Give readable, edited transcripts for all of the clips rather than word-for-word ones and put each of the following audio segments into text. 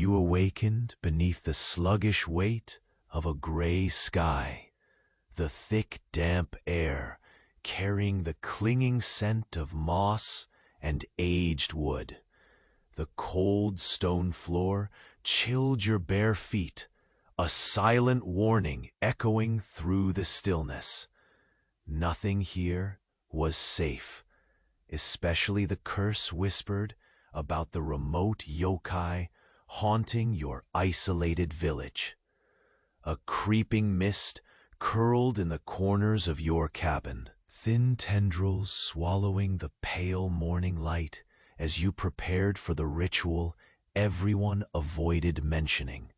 You awakened beneath the sluggish weight of a gray sky, the thick, damp air carrying the clinging scent of moss and aged wood. The cold stone floor chilled your bare feet, a silent warning echoing through the stillness. Nothing here was safe, especially the curse whispered about the remote yokai haunting your isolated village. A creeping mist curled in the corners of your cabin, thin tendrils swallowing the pale morning light as you prepared for the ritual everyone avoided mentioning.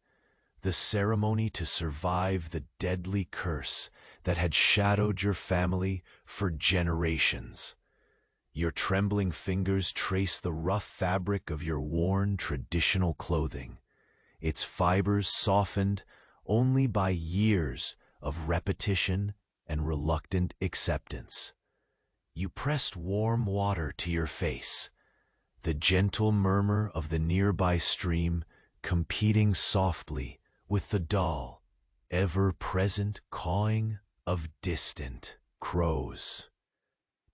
The ceremony to survive the deadly curse that had shadowed your family for generations. Your trembling fingers traced the rough fabric of your worn traditional clothing, its fibers softened only by years of repetition and reluctant acceptance. You pressed warm water to your face, the gentle murmur of the nearby stream competing softly with the dull, ever-present cawing of distant crows.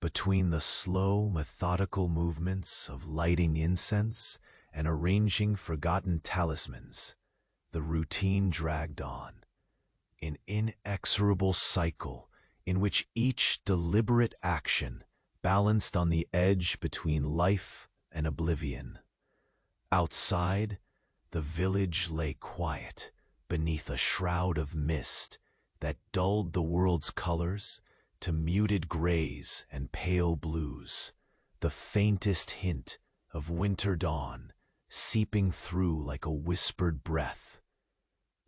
Between the slow, methodical movements of lighting incense and arranging forgotten talismans, the routine dragged on, an inexorable cycle in which each deliberate action balanced on the edge between life and oblivion. Outside, the village lay quiet beneath a shroud of mist that dulled the world's colors to muted grays and pale blues, the faintest hint of winter dawn seeping through like a whispered breath.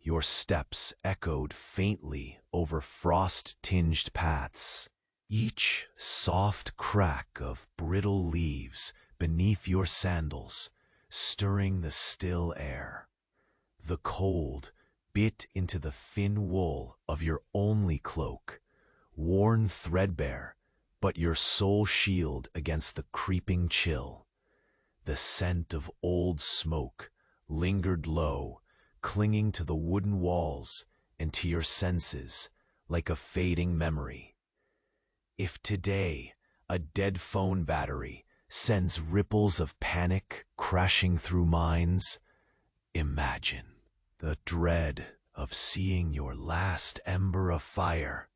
Your steps echoed faintly over frost-tinged paths, each soft crack of brittle leaves beneath your sandals stirring the still air. The cold bit into the thin wool of your only cloak, worn threadbare, but your sole shield against the creeping chill. The scent of old smoke lingered low, clinging to the wooden walls and to your senses like a fading memory. If today a dead phone battery sends ripples of panic crashing through minds, imagine the dread of seeing your last ember of fire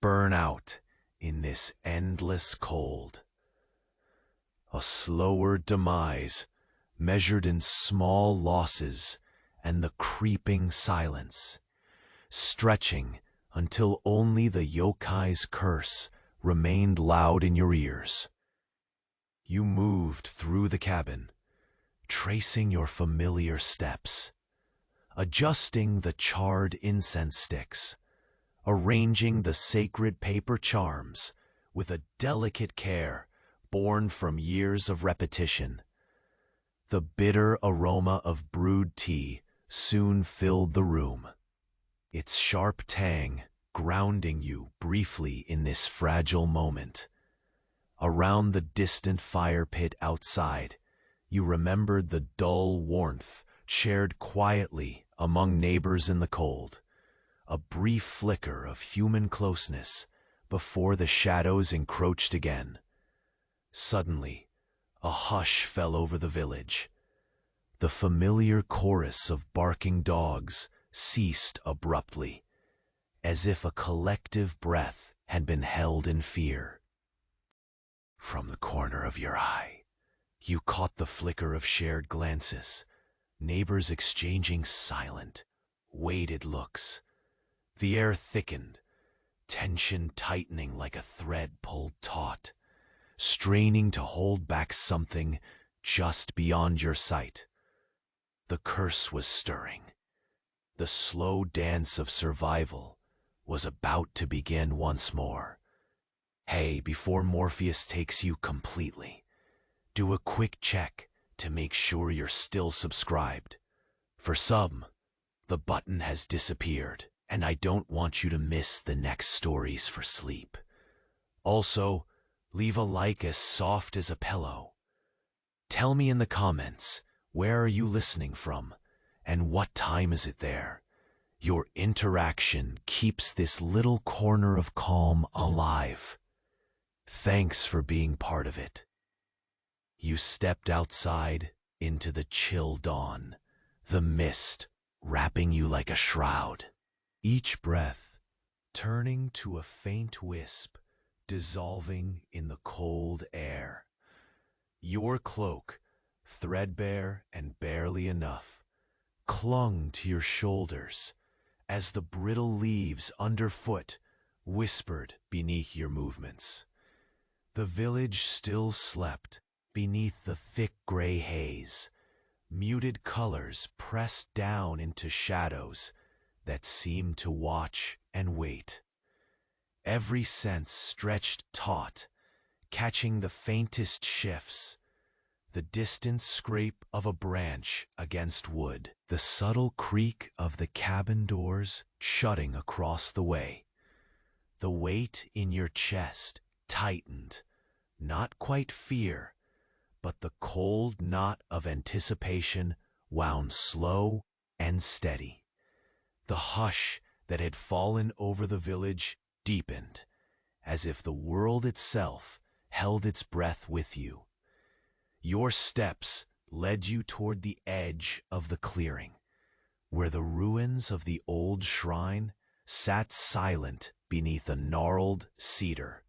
burn out in this endless cold. A slower demise measured in small losses and the creeping silence, stretching until only the yokai's curse remained loud in your ears. You moved through the cabin, tracing your familiar steps, adjusting the charred incense sticks, arranging the sacred paper charms with a delicate care born from years of repetition. The bitter aroma of brewed tea soon filled the room, its sharp tang grounding you briefly in this fragile moment. Around the distant fire pit outside, you remembered the dull warmth shared quietly among neighbors in the cold, a brief flicker of human closeness before the shadows encroached again. Suddenly, a hush fell over the village. The familiar chorus of barking dogs ceased abruptly, as if a collective breath had been held in fear. From the corner of your eye, you caught the flicker of shared glances, neighbors exchanging silent, weighted looks. The air thickened, tension tightening like a thread pulled taut, straining to hold back something just beyond your sight. The curse was stirring. The slow dance of survival was about to begin once more. Hey, before Morpheus takes you completely, do a quick check to make sure you're still subscribed. For some, the button has disappeared, and I don't want you to miss the next stories for sleep. Also, leave a like as soft as a pillow. Tell me in the comments, where are you listening from? And what time is it there? Your interaction keeps this little corner of calm alive. Thanks for being part of it. You stepped outside into the chill dawn, the mist wrapping you like a shroud. Each breath turning to a faint wisp, dissolving in the cold air. Your cloak, threadbare and barely enough, clung to your shoulders as the brittle leaves underfoot whispered beneath your movements. The village still slept beneath the thick gray haze, muted colors pressed down into shadows that seemed to watch and wait. Every sense stretched taut, catching the faintest shifts, the distant scrape of a branch against wood, the subtle creak of the cabin doors shutting across the way. The weight in your chest tightened, not quite fear, but the cold knot of anticipation wound slow and steady. The hush that had fallen over the village deepened, as if the world itself held its breath with you. Your steps led you toward the edge of the clearing, where the ruins of the old shrine sat silent beneath a gnarled cedar.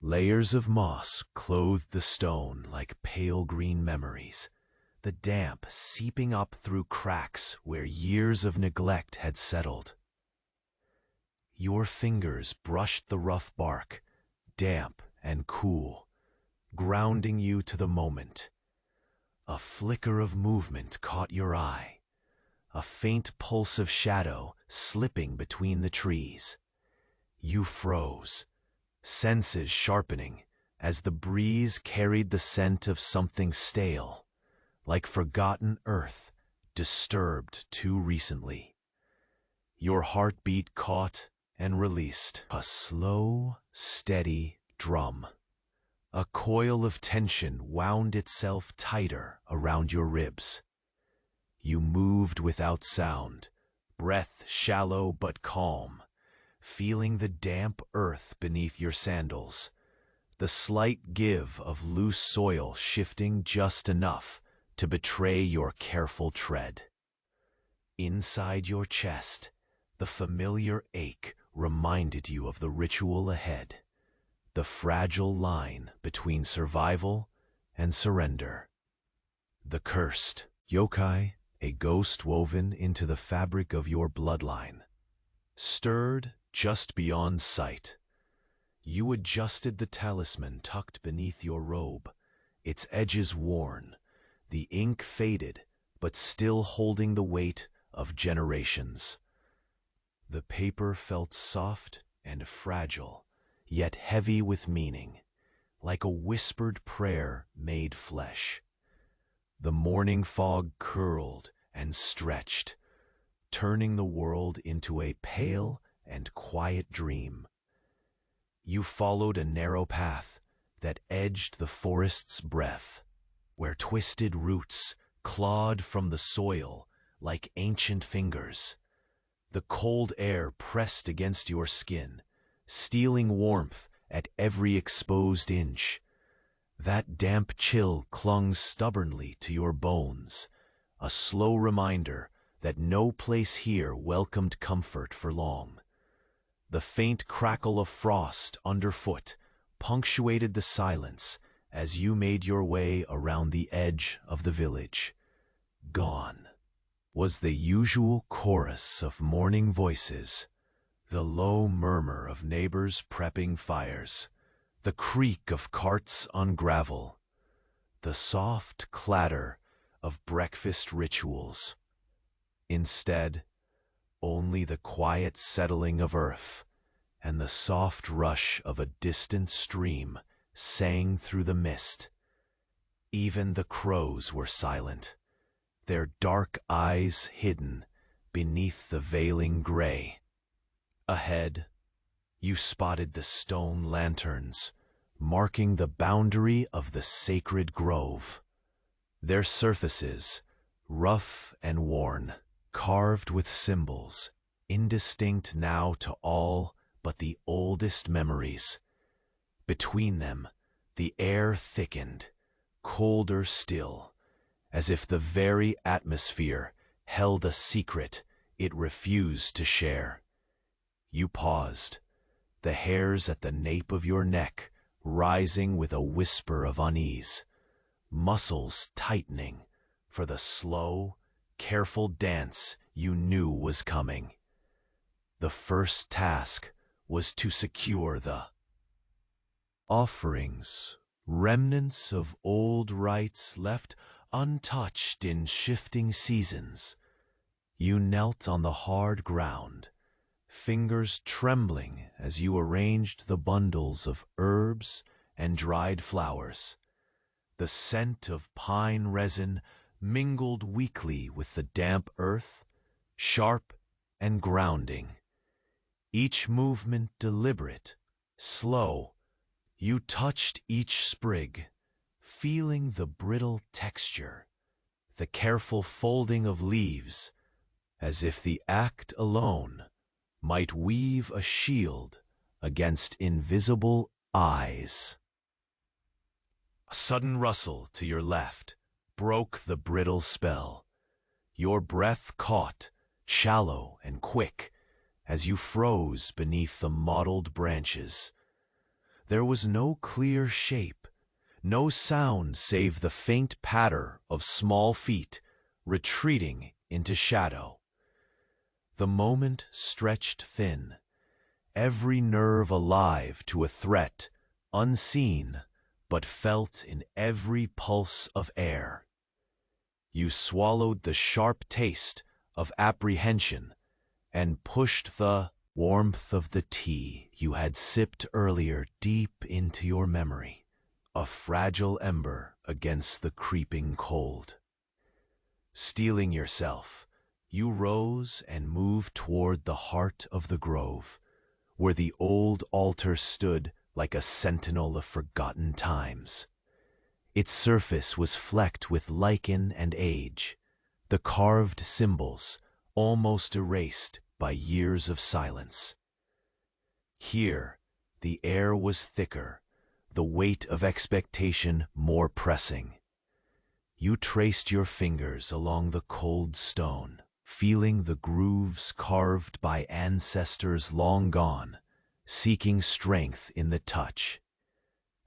Layers of moss clothed the stone like pale green memories, the damp seeping up through cracks where years of neglect had settled. Your fingers brushed the rough bark, damp and cool, grounding you to the moment. A flicker of movement caught your eye, a faint pulse of shadow slipping between the trees. You froze, senses sharpening as the breeze carried the scent of something stale, like forgotten earth disturbed too recently. Your heartbeat caught and released, a slow, steady drum. A coil of tension wound itself tighter around your ribs. You moved without sound, breath shallow but calm, feeling the damp earth beneath your sandals, the slight give of loose soil shifting just enough to betray your careful tread. Inside your chest, the familiar ache reminded you of the ritual ahead, the fragile line between survival and surrender. The cursed Yokai, a ghost woven into the fabric of your bloodline, stirred just beyond sight. You adjusted the talisman tucked beneath your robe, its edges worn, the ink faded, but still holding the weight of generations. The paper felt soft and fragile, yet heavy with meaning, like a whispered prayer made flesh. The morning fog curled and stretched, turning the world into a pale and quiet dream. You followed a narrow path that edged the forest's breadth, where twisted roots clawed from the soil like ancient fingers. The cold air pressed against your skin, stealing warmth at every exposed inch. That damp chill clung stubbornly to your bones, a slow reminder that no place here welcomed comfort for long. The faint crackle of frost underfoot punctuated the silence as you made your way around the edge of the village. Gone was the usual chorus of morning voices, the low murmur of neighbors prepping fires, the creak of carts on gravel, the soft clatter of breakfast rituals. Instead, only the quiet settling of earth and the soft rush of a distant stream sang through the mist. Even the crows were silent, their dark eyes hidden beneath the veiling gray. Ahead, you spotted the stone lanterns, marking the boundary of the sacred grove. Their surfaces, rough and worn, carved with symbols, indistinct now to all but the oldest memories. Between them, the air thickened, colder still, as if the very atmosphere held a secret it refused to share. You paused, the hairs at the nape of your neck rising with a whisper of unease, muscles tightening for the slow, careful dance you knew was coming. The first task was to secure the offerings, remnants of old rites left untouched in shifting seasons. You knelt on the hard ground, fingers trembling as you arranged the bundles of herbs and dried flowers. The scent of pine resin mingled weakly with the damp earth, sharp and grounding. Each movement deliberate, slow. You touched each sprig, feeling the brittle texture, the careful folding of leaves, as if the act alone might weave a shield against invisible eyes. A sudden rustle to your left broke the brittle spell. Your breath caught, shallow and quick, as you froze beneath the mottled branches. There was no clear shape, no sound save the faint patter of small feet retreating into shadow. The moment stretched thin, every nerve alive to a threat, unseen but felt in every pulse of air. You swallowed the sharp taste of apprehension and pushed the warmth of the tea you had sipped earlier deep into your memory, a fragile ember against the creeping cold. Steeling yourself, you rose and moved toward the heart of the grove, where the old altar stood like a sentinel of forgotten times. Its surface was flecked with lichen and age, the carved symbols almost erased by years of silence. Here, the air was thicker, the weight of expectation more pressing. You traced your fingers along the cold stone, feeling the grooves carved by ancestors long gone, seeking strength in the touch.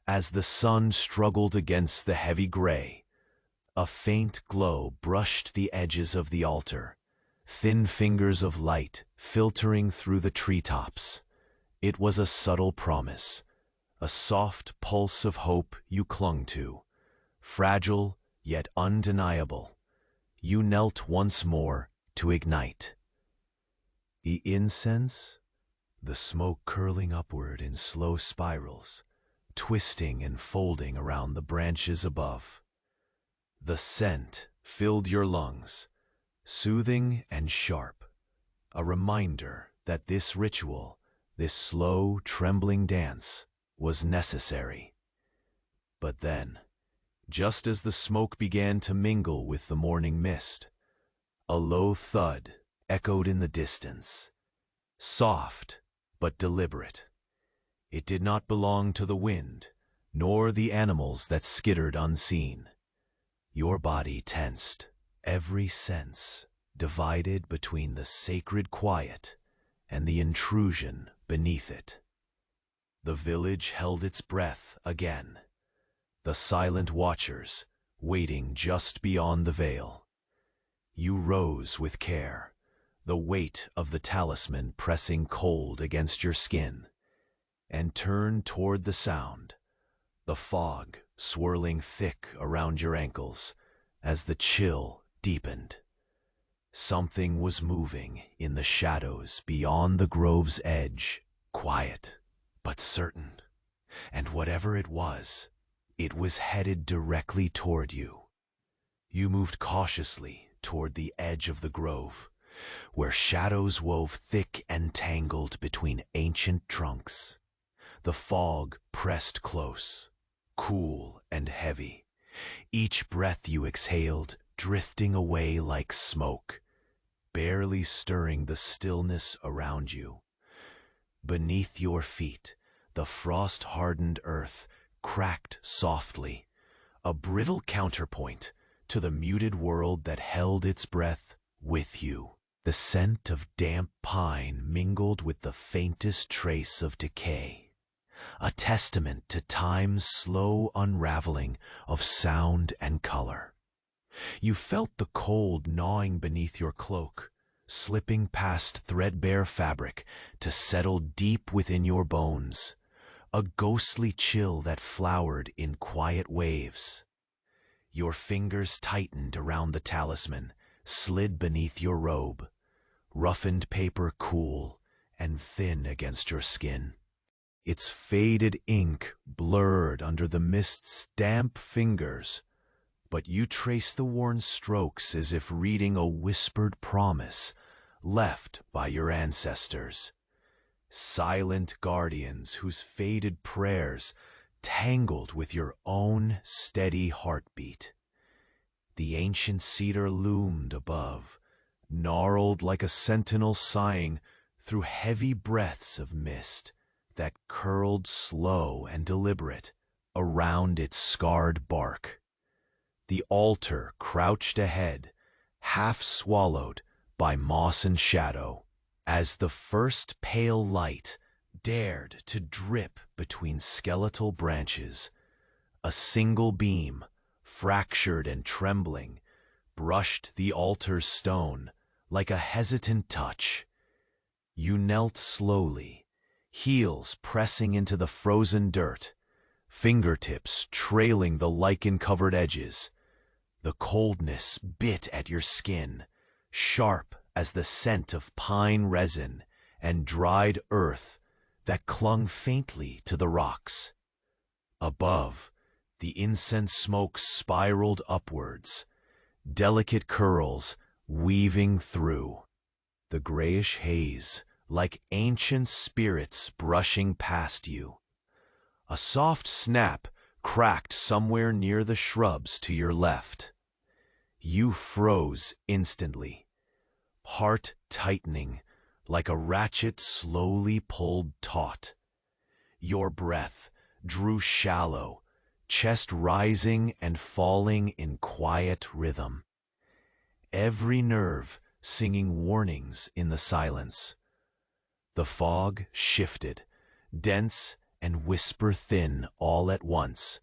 As the sun struggled against the heavy gray, a faint glow brushed the edges of the altar, thin fingers of light filtering through the treetops. It was a subtle promise, a soft pulse of hope you clung to, fragile yet undeniable. You knelt once more to ignite. The incense, the smoke curling upward in slow spirals, twisting and folding around the branches above. The scent filled your lungs, soothing and sharp, a reminder that this ritual, this slow, trembling dance, was necessary. But then, just as the smoke began to mingle with the morning mist, a low thud echoed in the distance, soft but deliberate. It did not belong to the wind, nor the animals that skittered unseen. Your body tensed, every sense divided between the sacred quiet and the intrusion beneath it. The village held its breath again, the silent watchers waiting just beyond the veil. You rose with care, the weight of the talisman pressing cold against your skin, and turned toward the sound, the fog swirling thick around your ankles as the chill deepened. Something was moving in the shadows beyond the grove's edge, quiet but certain, and whatever it was headed directly toward you. You moved cautiously toward the edge of the grove, where shadows wove thick and tangled between ancient trunks. The fog pressed close, cool and heavy, each breath you exhaled drifting away like smoke. barely stirring the stillness around you. Beneath your feet, the frost-hardened earth cracked softly, a brittle counterpoint to the muted world that held its breath with you. The scent of damp pine mingled with the faintest trace of decay, a testament to time's slow unraveling of sound and color. You felt the cold gnawing beneath your cloak, slipping past threadbare fabric to settle deep within your bones, a ghostly chill that flowered in quiet waves. Your fingers tightened around the talisman, slid beneath your robe, roughened paper cool and thin against your skin. Its faded ink blurred under the mist's damp fingers, but you traced the worn strokes as if reading a whispered promise left by your ancestors. Silent guardians whose faded prayers tangled with your own steady heartbeat. The ancient cedar loomed above, gnarled like a sentinel sighing through heavy breaths of mist that curled slow and deliberate around its scarred bark. The altar crouched ahead, half swallowed by moss and shadow, as the first pale light dared to drip between skeletal branches. A single beam, fractured and trembling, brushed the altar's stone like a hesitant touch. You knelt slowly, heels pressing into the frozen dirt, fingertips trailing the lichen-covered edges. The coldness bit at your skin, sharp as the scent of pine resin and dried earth that clung faintly to the rocks. Above, the incense smoke spiraled upwards, delicate curls weaving through the grayish haze like ancient spirits brushing past you. A soft snap cracked somewhere near the shrubs to your left. You froze instantly, heart tightening like a ratchet slowly pulled taut. Your breath drew shallow, chest rising and falling in quiet rhythm. Every nerve singing warnings in the silence. The fog shifted, dense and whisper thin all at once,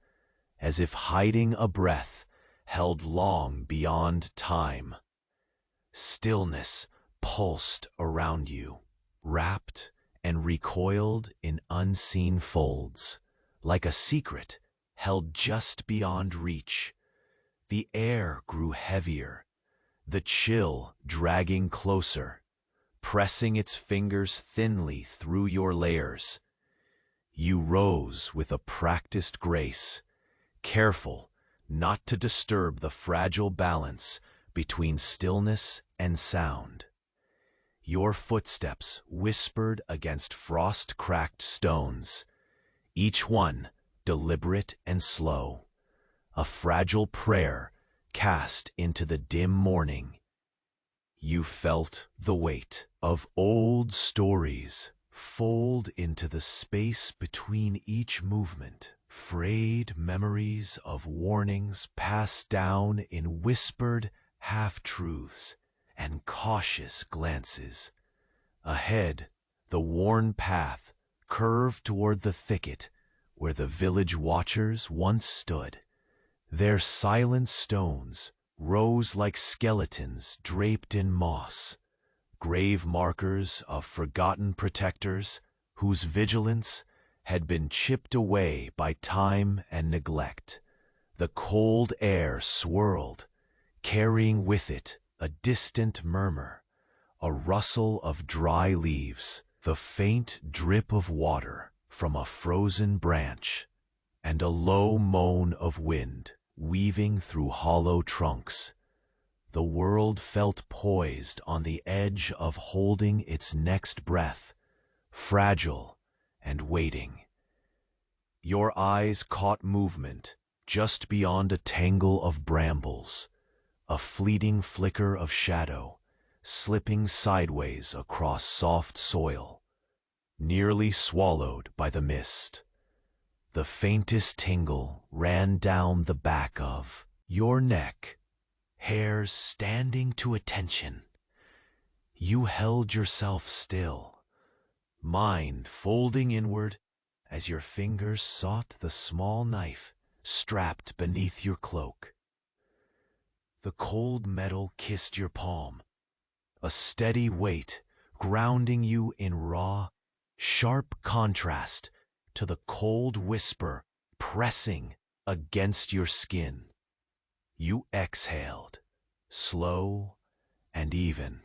as if hiding a breath held long beyond time. Stillness pulsed around you, wrapped and recoiled in unseen folds, like a secret held just beyond reach. The air grew heavier, the chill dragging closer, pressing its fingers thinly through your layers. You rose with a practiced grace, careful not to disturb the fragile balance between stillness and sound. Your footsteps whispered against frost-cracked stones, each one deliberate and slow, a fragile prayer cast into the dim morning. You felt the weight of old stories fold into the space between each movement, frayed memories of warnings passed down in whispered half-truths and cautious glances. Ahead, the worn path curved toward the thicket where the village watchers once stood. Their silent stones rose like skeletons draped in moss, grave markers of forgotten protectors whose vigilance had been chipped away by time and neglect. The cold air swirled, carrying with it a distant murmur, a rustle of dry leaves, the faint drip of water from a frozen branch, and a low moan of wind weaving through hollow trunks. The world felt poised on the edge of holding its next breath, fragile and waiting. Your eyes caught movement just beyond a tangle of brambles, a fleeting flicker of shadow, slipping sideways across soft soil, nearly swallowed by the mist. The faintest tingle ran down the back of your neck, hairs standing to attention. You held yourself still, mind folding inward as your fingers sought the small knife strapped beneath your cloak. The cold metal kissed your palm, a steady weight grounding you in raw, sharp contrast to the cold whisper pressing against your skin. You exhaled, slow and even,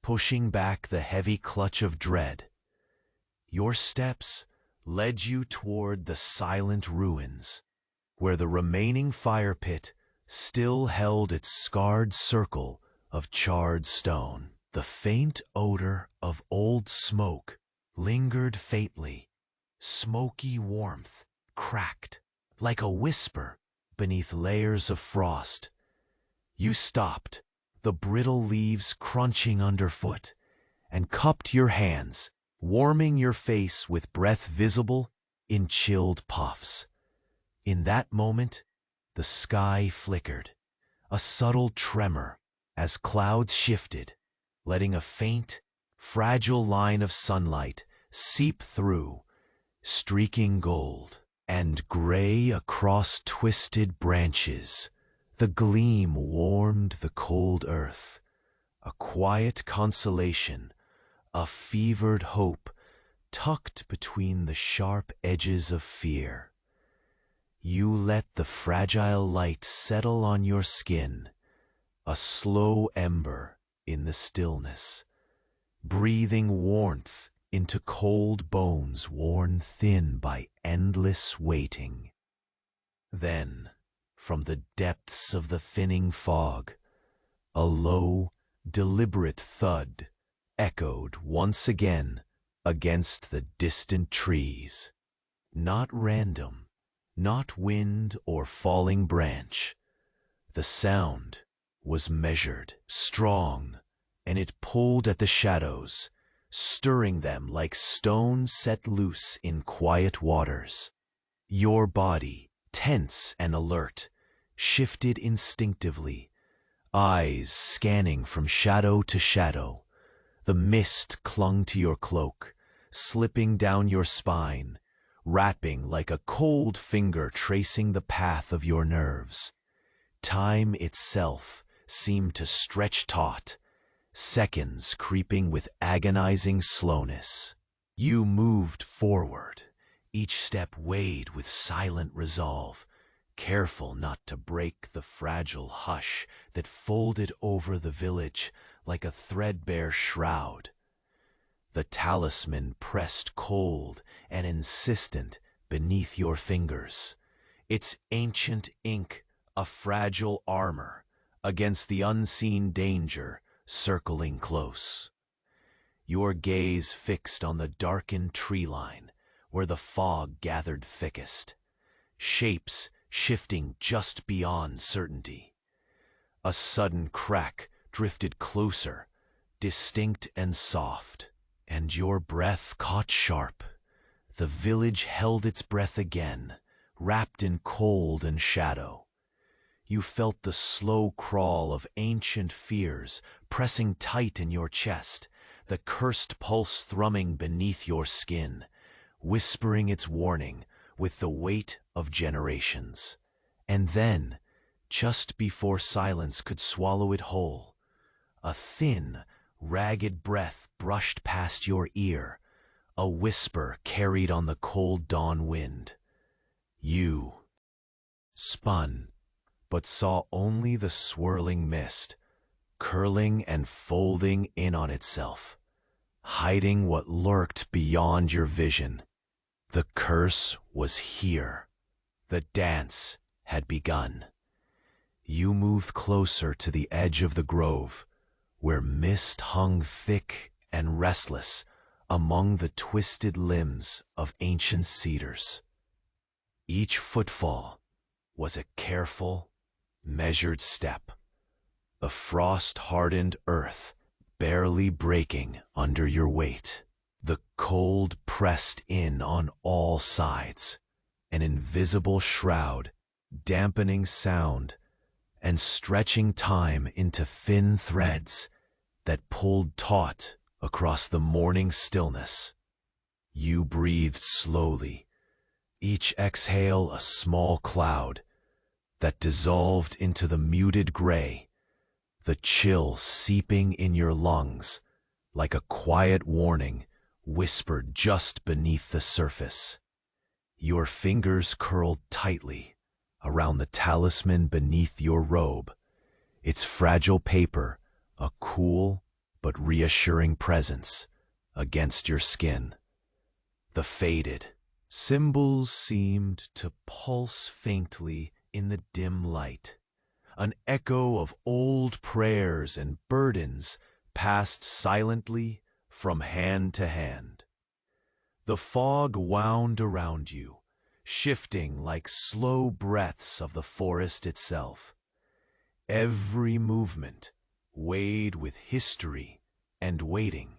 pushing back the heavy clutch of dread. Your steps led you toward the silent ruins, where the remaining fire pit still held its scarred circle of charred stone. The faint odor of old smoke lingered faintly, smoky warmth cracked like a whisper beneath layers of frost. You stopped, the brittle leaves crunching underfoot, and cupped your hands, warming your face with breath visible in chilled puffs. In that moment, the sky flickered, a subtle tremor as clouds shifted, letting a faint, fragile line of sunlight seep through, streaking gold and gray across twisted branches. The gleam warmed the cold earth, a quiet consolation, a fevered hope tucked between the sharp edges of fear. You let the fragile light settle on your skin, a slow ember in the stillness, breathing warmth into cold bones worn thin by endless waiting. Then, from the depths of the thinning fog, a low, deliberate thud echoed once again against the distant trees. Not random, not wind or falling branch. The sound was measured, strong, and it pulled at the shadows, stirring them like stones set loose in quiet waters. Your body, tense and alert, shifted instinctively, eyes scanning from shadow to shadow. The mist clung to your cloak, slipping down your spine, wrapping like a cold finger tracing the path of your nerves. Time itself seemed to stretch taut, seconds creeping with agonizing slowness. You moved forward, each step weighed with silent resolve, careful not to break the fragile hush that folded over the village like a threadbare shroud. The talisman pressed cold and insistent beneath your fingers, its ancient ink a fragile armor against the unseen danger circling close. Your gaze fixed on the darkened tree line where the fog gathered thickest, shapes shifting just beyond certainty. A sudden crack drifted closer, distinct and soft, and your breath caught sharp. The village held its breath again, wrapped in cold and shadow. You felt the slow crawl of ancient fears pressing tight in your chest, the cursed pulse thrumming beneath your skin, whispering its warning with the weight of generations. And then, just before silence could swallow it whole, a thin, ragged breath brushed past your ear, a whisper carried on the cold dawn wind. You spun, but saw only the swirling mist, curling and folding in on itself, hiding what lurked beyond your vision. The curse was here. The dance had begun. You moved closer to the edge of the grove, where mist hung thick and restless among the twisted limbs of ancient cedars. Each footfall was a careful, measured step, the frost-hardened earth barely breaking under your weight. The cold pressed in on all sides, an invisible shroud, dampening sound and stretching time into thin threads that pulled taut across the morning stillness. You breathed slowly, each exhale a small cloud that dissolved into the muted gray, the chill seeping in your lungs like a quiet warning whispered just beneath the surface. Your fingers curled tightly around the talisman beneath your robe, its fragile paper a cool but reassuring presence against your skin. The faded symbols seemed to pulse faintly in the dim light, an echo of old prayers and burdens passed silently from hand to hand. The fog wound around you, shifting like slow breaths of the forest itself. Every movement weighed with history and waiting.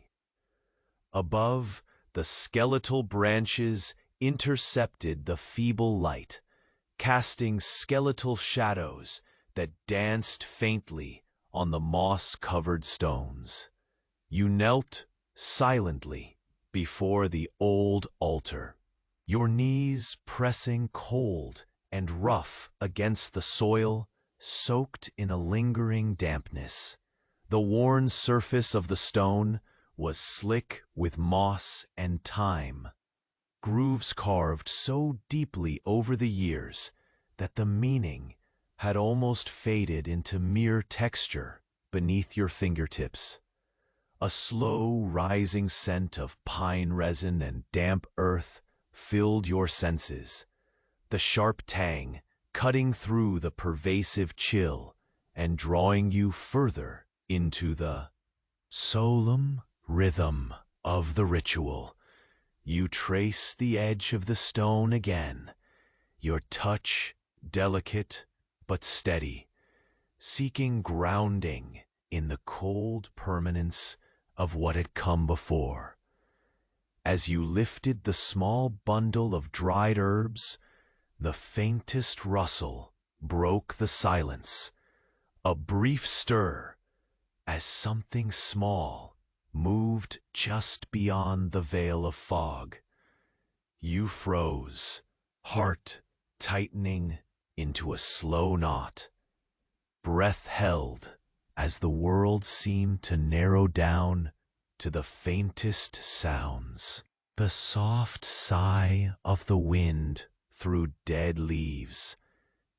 Above, the skeletal branches intercepted the feeble light, casting skeletal shadows that danced faintly on the moss-covered stones. You knelt silently before the old altar, your knees pressing cold and rough against the soil, soaked in a lingering dampness. The worn surface of the stone was slick with moss and time, grooves carved so deeply over the years that the meaning had almost faded into mere texture beneath your fingertips. A slow rising scent of pine resin and damp earth filled your senses, the sharp tang cutting through the pervasive chill and drawing you further into the solemn rhythm of the ritual. You trace the edge of the stone again, your touch delicate but steady, seeking grounding in the cold permanence of what had come before. As you lifted the small bundle of dried herbs, the faintest rustle broke the silence, a brief stir as something small moved just beyond the veil of fog. You froze, heart tightening into a slow knot, breath held as the world seemed to narrow down to the faintest sounds. The soft sigh of the wind through dead leaves,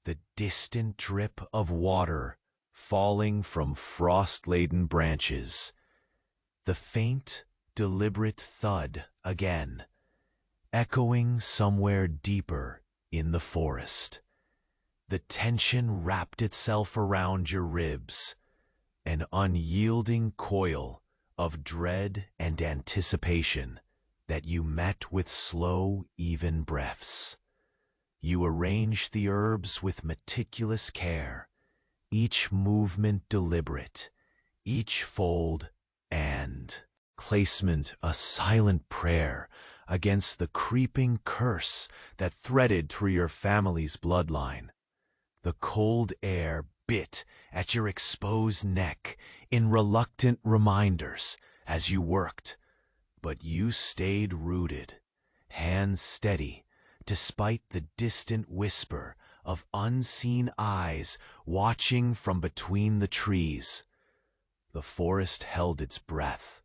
the distant drip of water falling from frost-laden branches, the faint, deliberate thud again, echoing somewhere deeper in the forest. The tension wrapped itself around your ribs, an unyielding coil of dread and anticipation that you met with slow, even breaths. You arranged the herbs with meticulous care, each movement deliberate, each fold and placement a silent prayer against the creeping curse that threaded through your family's bloodline. The cold air bit at your exposed neck in reluctant reminders as you worked, but you stayed rooted, hands steady, despite the distant whisper of unseen eyes watching from between the trees. The forest held its breath.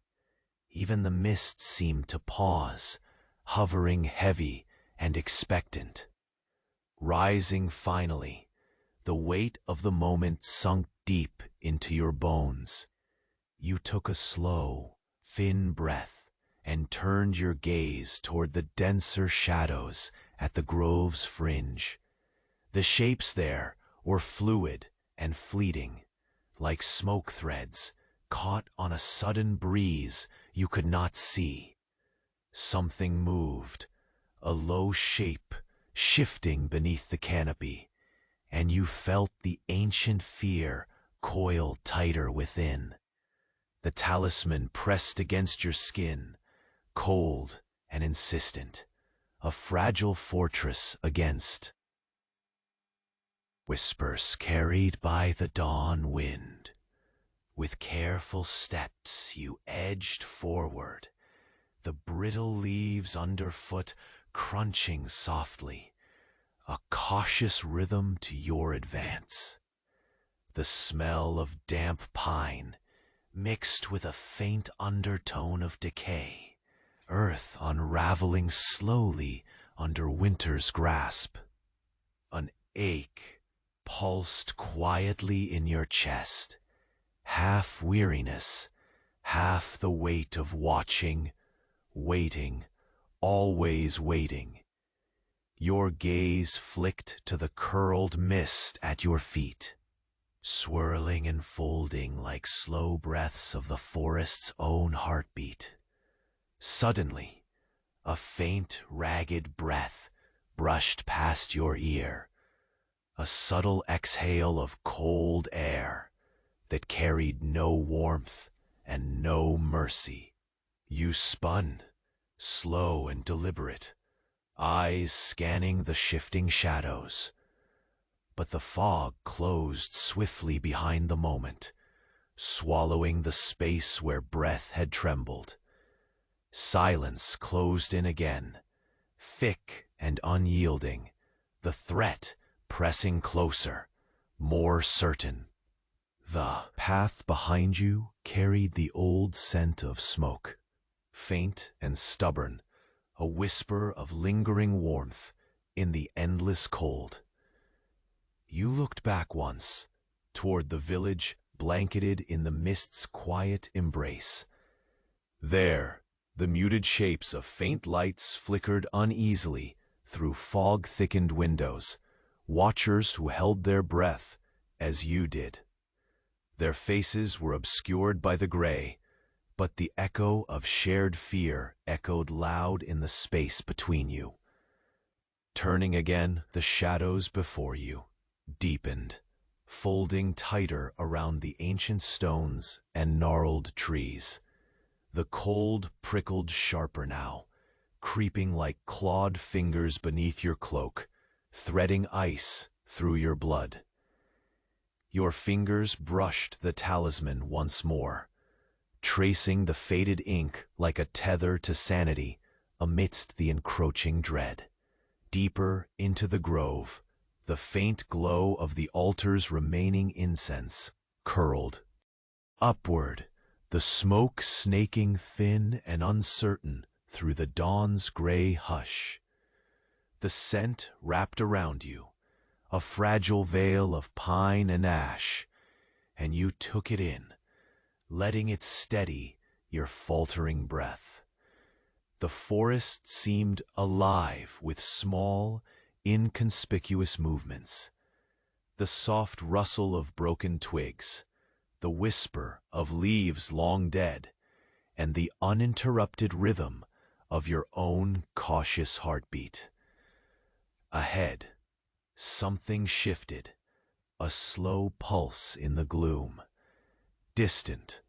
Even the mist seemed to pause, hovering heavy and expectant. Rising finally, the weight of the moment sunk deep into your bones. You took a slow, thin breath and turned your gaze toward the denser shadows at the grove's fringe. The shapes there were fluid and fleeting, like smoke threads caught on a sudden breeze you could not see. Something moved, a low shape shifting beneath the canopy, and you felt the ancient fear coil tighter within. The talisman pressed against your skin, cold and insistent, a fragile fortress against whispers carried by the dawn wind. With careful steps you edged forward, the brittle leaves underfoot crunching softly, a cautious rhythm to your advance. The smell of damp pine mixed with a faint undertone of decay, earth unraveling slowly under winter's grasp. An ache pulsed quietly in your chest, half weariness, half the weight of watching, waiting, always waiting. Your gaze flicked to the curled mist at your feet, swirling and folding like slow breaths of the forest's own heartbeat. Suddenly, a faint, ragged breath brushed past your ear, a subtle exhale of cold air that carried no warmth and no mercy. You spun, slow and deliberate, eyes scanning the shifting shadows. But the fog closed swiftly behind the moment, swallowing the space where breath had trembled. Silence closed in again, thick and unyielding, the threat pressing closer, more certain. The path behind you carried the old scent of smoke, faint and stubborn, a whisper of lingering warmth in the endless cold. You looked back once, toward the village blanketed in the mist's quiet embrace. There, the muted shapes of faint lights flickered uneasily through fog-thickened windows, watchers who held their breath as you did. Their faces were obscured by the gray, but the echo of shared fear echoed loud in the space between you. Turning again, the shadows before you deepened, folding tighter around the ancient stones and gnarled trees. The cold prickled sharper now, creeping like clawed fingers beneath your cloak, threading ice through your blood. Your fingers brushed the talisman once more, tracing the faded ink like a tether to sanity amidst the encroaching dread. Deeper into the grove, the faint glow of the altar's remaining incense curled. Upward, the smoke snaking thin and uncertain through the dawn's gray hush. The scent wrapped around you, a fragile veil of pine and ash, and you took it in, letting it steady your faltering breath. The forest seemed alive with small, inconspicuous movements. The soft rustle of broken twigs, the whisper of leaves long dead, and the uninterrupted rhythm of your own cautious heartbeat. Ahead, something shifted, a slow pulse in the gloom, distant,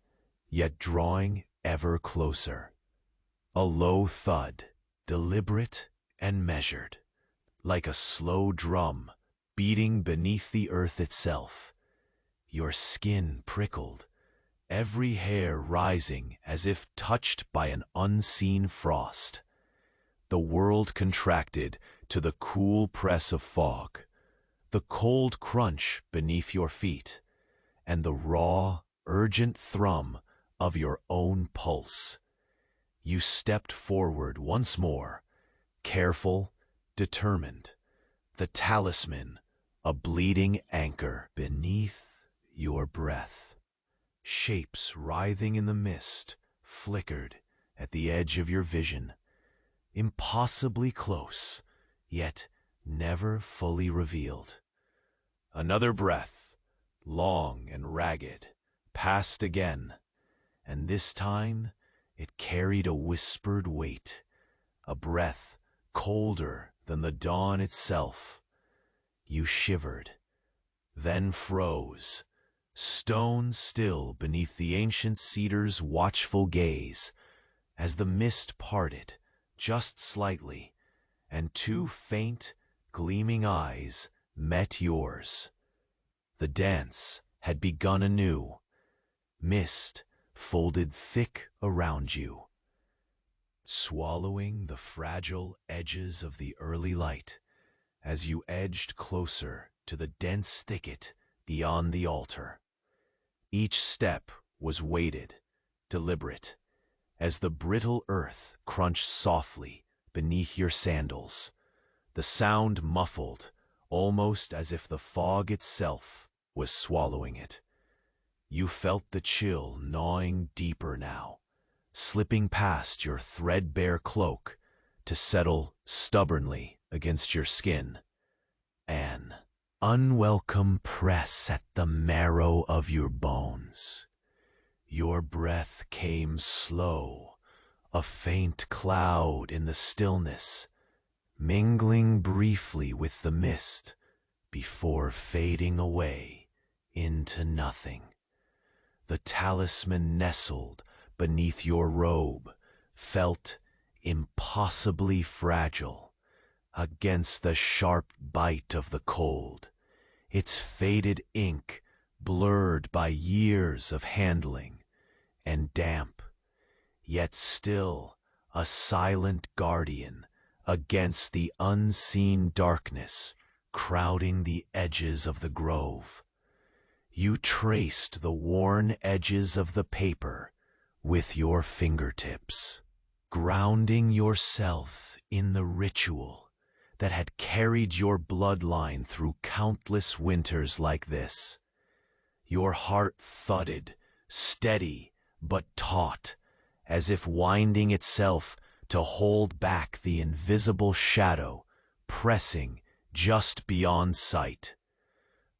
yet drawing ever closer. A low thud, deliberate and measured, like a slow drum beating beneath the earth itself. Your skin prickled, every hair rising as if touched by an unseen frost. The world contracted to the cool press of fog, the cold crunch beneath your feet, and the raw, urgent thrum of your own pulse. You stepped forward once more, careful, determined, the talisman a bleeding anchor beneath your breath. Shapes writhing in the mist flickered at the edge of your vision, impossibly close, yet never fully revealed. Another breath, long and ragged, passed again, and this time it carried a whispered weight, a breath colder than the dawn itself. You shivered, then froze, stone still beneath the ancient cedar's watchful gaze, as the mist parted just slightly, and two faint, gleaming eyes met yours. The dance had begun anew. Mist folded thick around you, swallowing the fragile edges of the early light as you edged closer to the dense thicket beyond the altar. Each step was weighted, deliberate, as the brittle earth crunched softly beneath your sandals, the sound muffled, almost as if the fog itself was swallowing it. You felt the chill gnawing deeper now, slipping past your threadbare cloak to settle stubbornly against your skin. An unwelcome press at the marrow of your bones. Your breath came slow, a faint cloud in the stillness, mingling briefly with the mist before fading away into nothing. The talisman nestled beneath your robe felt impossibly fragile against the sharp bite of the cold, its faded ink blurred by years of handling, and damp, yet still a silent guardian against the unseen darkness crowding the edges of the grove. You traced the worn edges of the paper with your fingertips, grounding yourself in the ritual that had carried your bloodline through countless winters like this. Your heart thudded, steady but taut, as if winding itself to hold back the invisible shadow pressing just beyond sight.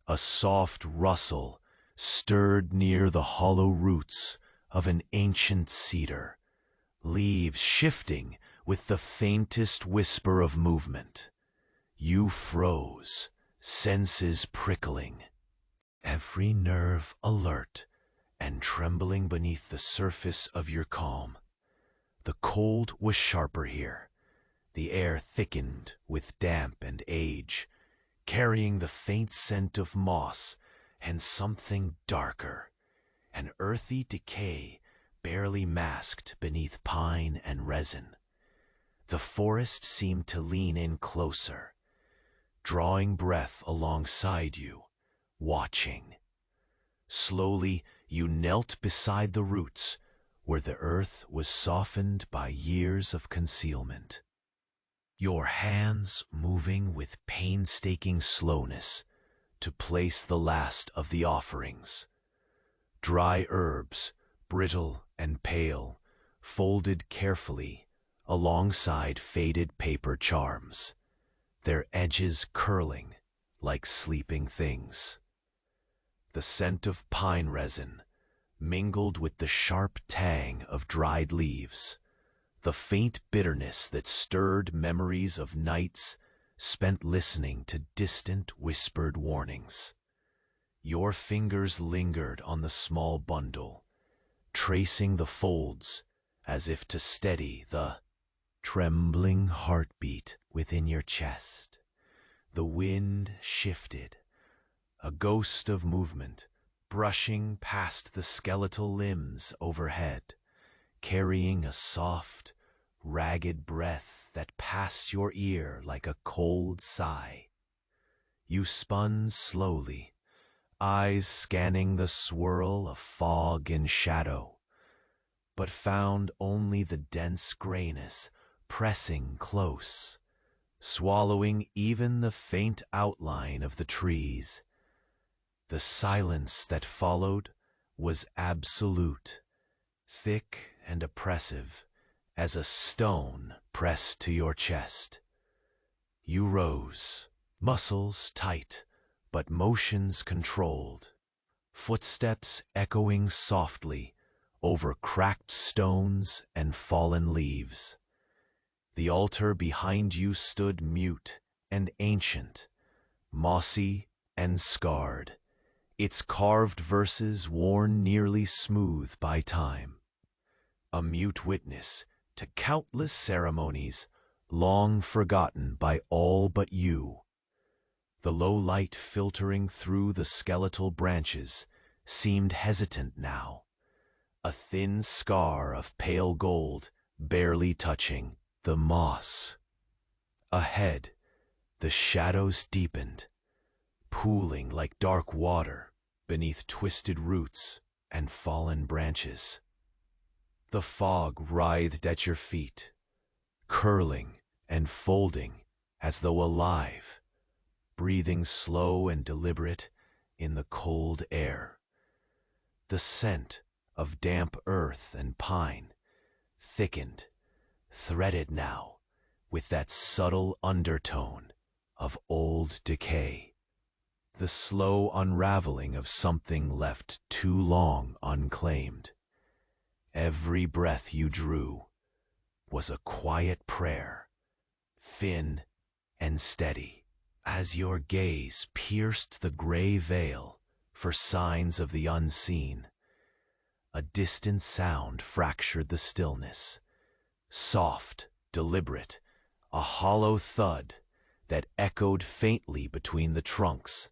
A soft rustle stirred near the hollow roots of an ancient cedar, leaves shifting with the faintest whisper of movement. You froze, senses prickling, every nerve alert and trembling beneath the surface of your calm. The cold was sharper here. The air thickened with damp and age, carrying the faint scent of moss and something darker, an earthy decay barely masked beneath pine and resin. The forest seemed to lean in closer, drawing breath alongside you, watching. Slowly, you knelt beside the roots, where the earth was softened by years of concealment. Your hands moving with painstaking slowness to place the last of the offerings. Dry herbs, brittle and pale, folded carefully alongside faded paper charms, their edges curling like sleeping things. The scent of pine resin mingled with the sharp tang of dried leaves, the faint bitterness that stirred memories of nights spent listening to distant whispered warnings. Your fingers lingered on the small bundle, tracing the folds as if to steady the trembling heartbeat within your chest. The wind shifted, a ghost of movement, brushing past the skeletal limbs overhead, carrying a soft, ragged breath that passed your ear like a cold sigh. You spun slowly, eyes scanning the swirl of fog and shadow, but found only the dense grayness pressing close, swallowing even the faint outline of the trees. The silence that followed was absolute, thick and oppressive as a stone pressed to your chest. You rose, muscles tight, but motions controlled, footsteps echoing softly over cracked stones and fallen leaves. The altar behind you stood mute and ancient, mossy and scarred, its carved verses worn nearly smooth by time, a mute witness to countless ceremonies long forgotten by all but you. The low light filtering through the skeletal branches seemed hesitant now, a thin scar of pale gold barely touching the moss. Ahead, the shadows deepened, pooling like dark water beneath twisted roots and fallen branches. The fog writhed at your feet, curling and folding as though alive, breathing slow and deliberate in the cold air. The scent of damp earth and pine thickened, threaded now with that subtle undertone of old decay, the slow unraveling of something left too long unclaimed. Every breath you drew was a quiet prayer, thin and steady, as your gaze pierced the gray veil for signs of the unseen. A distant sound fractured the stillness, soft, deliberate, a hollow thud that echoed faintly between the trunks,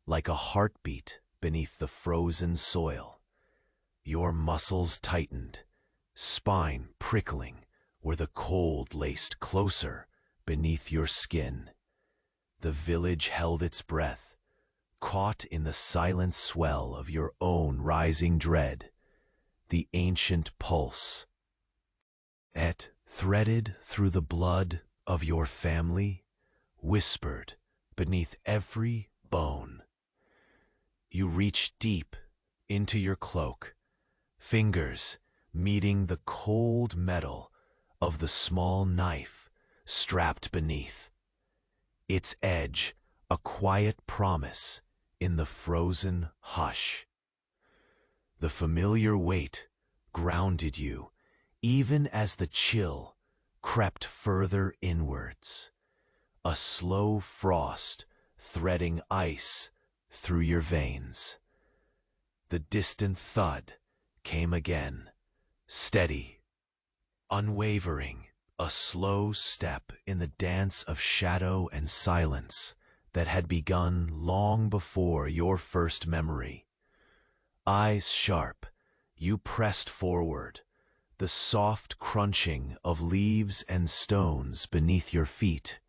like a heartbeat beneath the frozen soil. Your muscles tightened, spine prickling where the cold laced closer beneath your skin. The village held its breath, caught in the silent swell of your own rising dread, the ancient pulse. Et threaded through the blood of your family, whispered beneath every bone. You reached deep into your cloak, fingers meeting the cold metal of the small knife strapped beneath, its edge a quiet promise in the frozen hush. The familiar weight grounded you even as the chill crept further inwards, a slow frost threading ice through your veins. The distant thud came again, steady, unwavering, a slow step in the dance of shadow and silence that had begun long before your first memory. Eyes sharp, you pressed forward, the soft crunching of leaves and stones beneath your feet,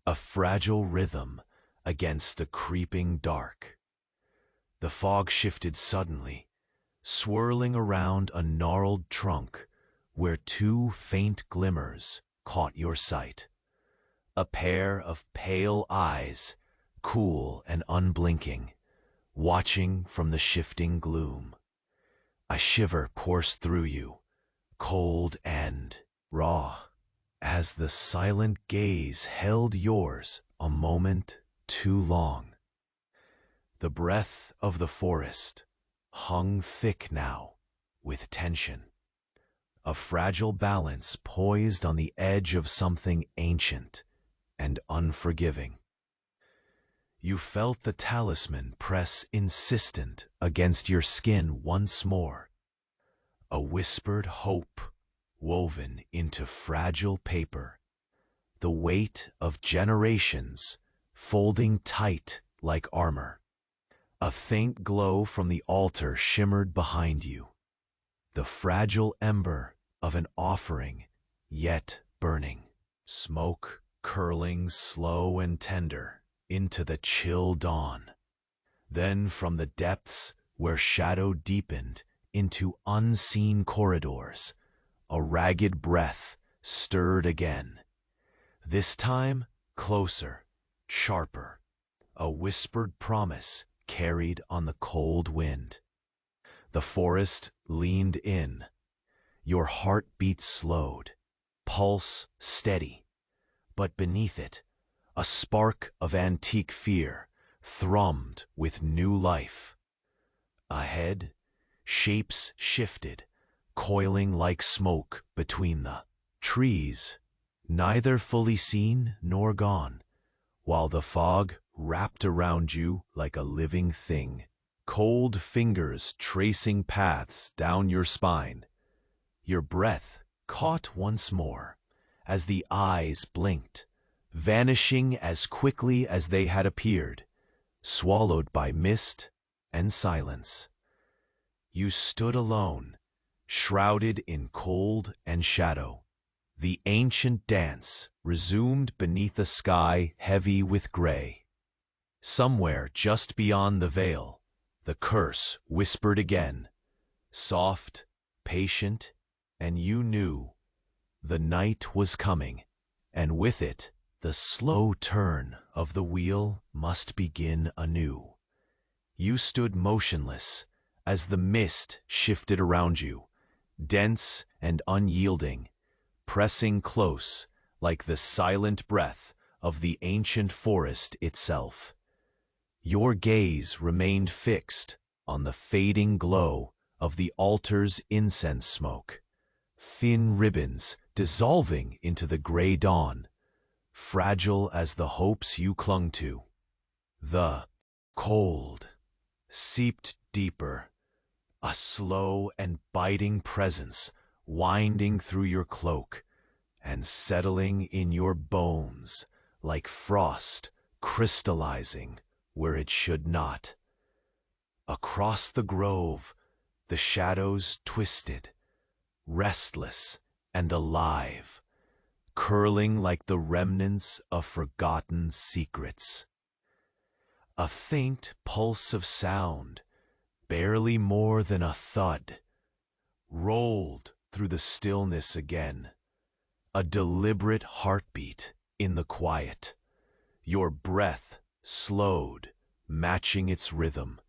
a fragile rhythm against the creeping dark. The fog shifted suddenly, swirling around a gnarled trunk where two faint glimmers caught your sight. A pair of pale eyes, cool and unblinking, watching from the shifting gloom. A shiver coursed through you, cold and raw, as the silent gaze held yours a moment too long. The breath of the forest hung thick now with tension, a fragile balance poised on the edge of something ancient and unforgiving. You felt the talisman press insistent against your skin once more, a whispered hope woven into fragile paper, the weight of generations folding tight like armor. A faint glow from the altar shimmered behind you, the fragile ember of an offering yet burning, smoke curling slow and tender into the chill dawn. Then from the depths where shadow deepened into unseen corridors, a ragged breath stirred again, this time closer, sharper, a whispered promise carried on the cold wind. The forest leaned in, your heartbeat slowed, pulse steady, but beneath it, a spark of antique fear thrummed with new life. Ahead, shapes shifted, coiling like smoke between the trees, neither fully seen nor gone, while the fog wrapped around you like a living thing, cold fingers tracing paths down your spine. Your breath caught once more as the eyes blinked, vanishing as quickly as they had appeared, swallowed by mist and silence. You stood alone, shrouded in cold and shadow. The ancient dance resumed beneath a sky heavy with gray. Somewhere just beyond the veil, the curse whispered again, soft, patient, and you knew the night was coming, and with it the slow turn of the wheel must begin anew. You stood motionless as the mist shifted around you, dense and unyielding, pressing close like the silent breath of the ancient forest itself. Your gaze remained fixed on the fading glow of the altar's incense smoke, thin ribbons dissolving into the gray dawn, fragile as the hopes you clung to. The cold seeped deeper, a slow and biting presence winding through your cloak and settling in your bones like frost crystallizing where it should not. Across the grove, the shadows twisted, restless and alive, curling like the remnants of forgotten secrets. A faint pulse of sound, barely more than a thud, rolled through the stillness again, a deliberate heartbeat in the quiet. Your breath slowed, matching its rhythm,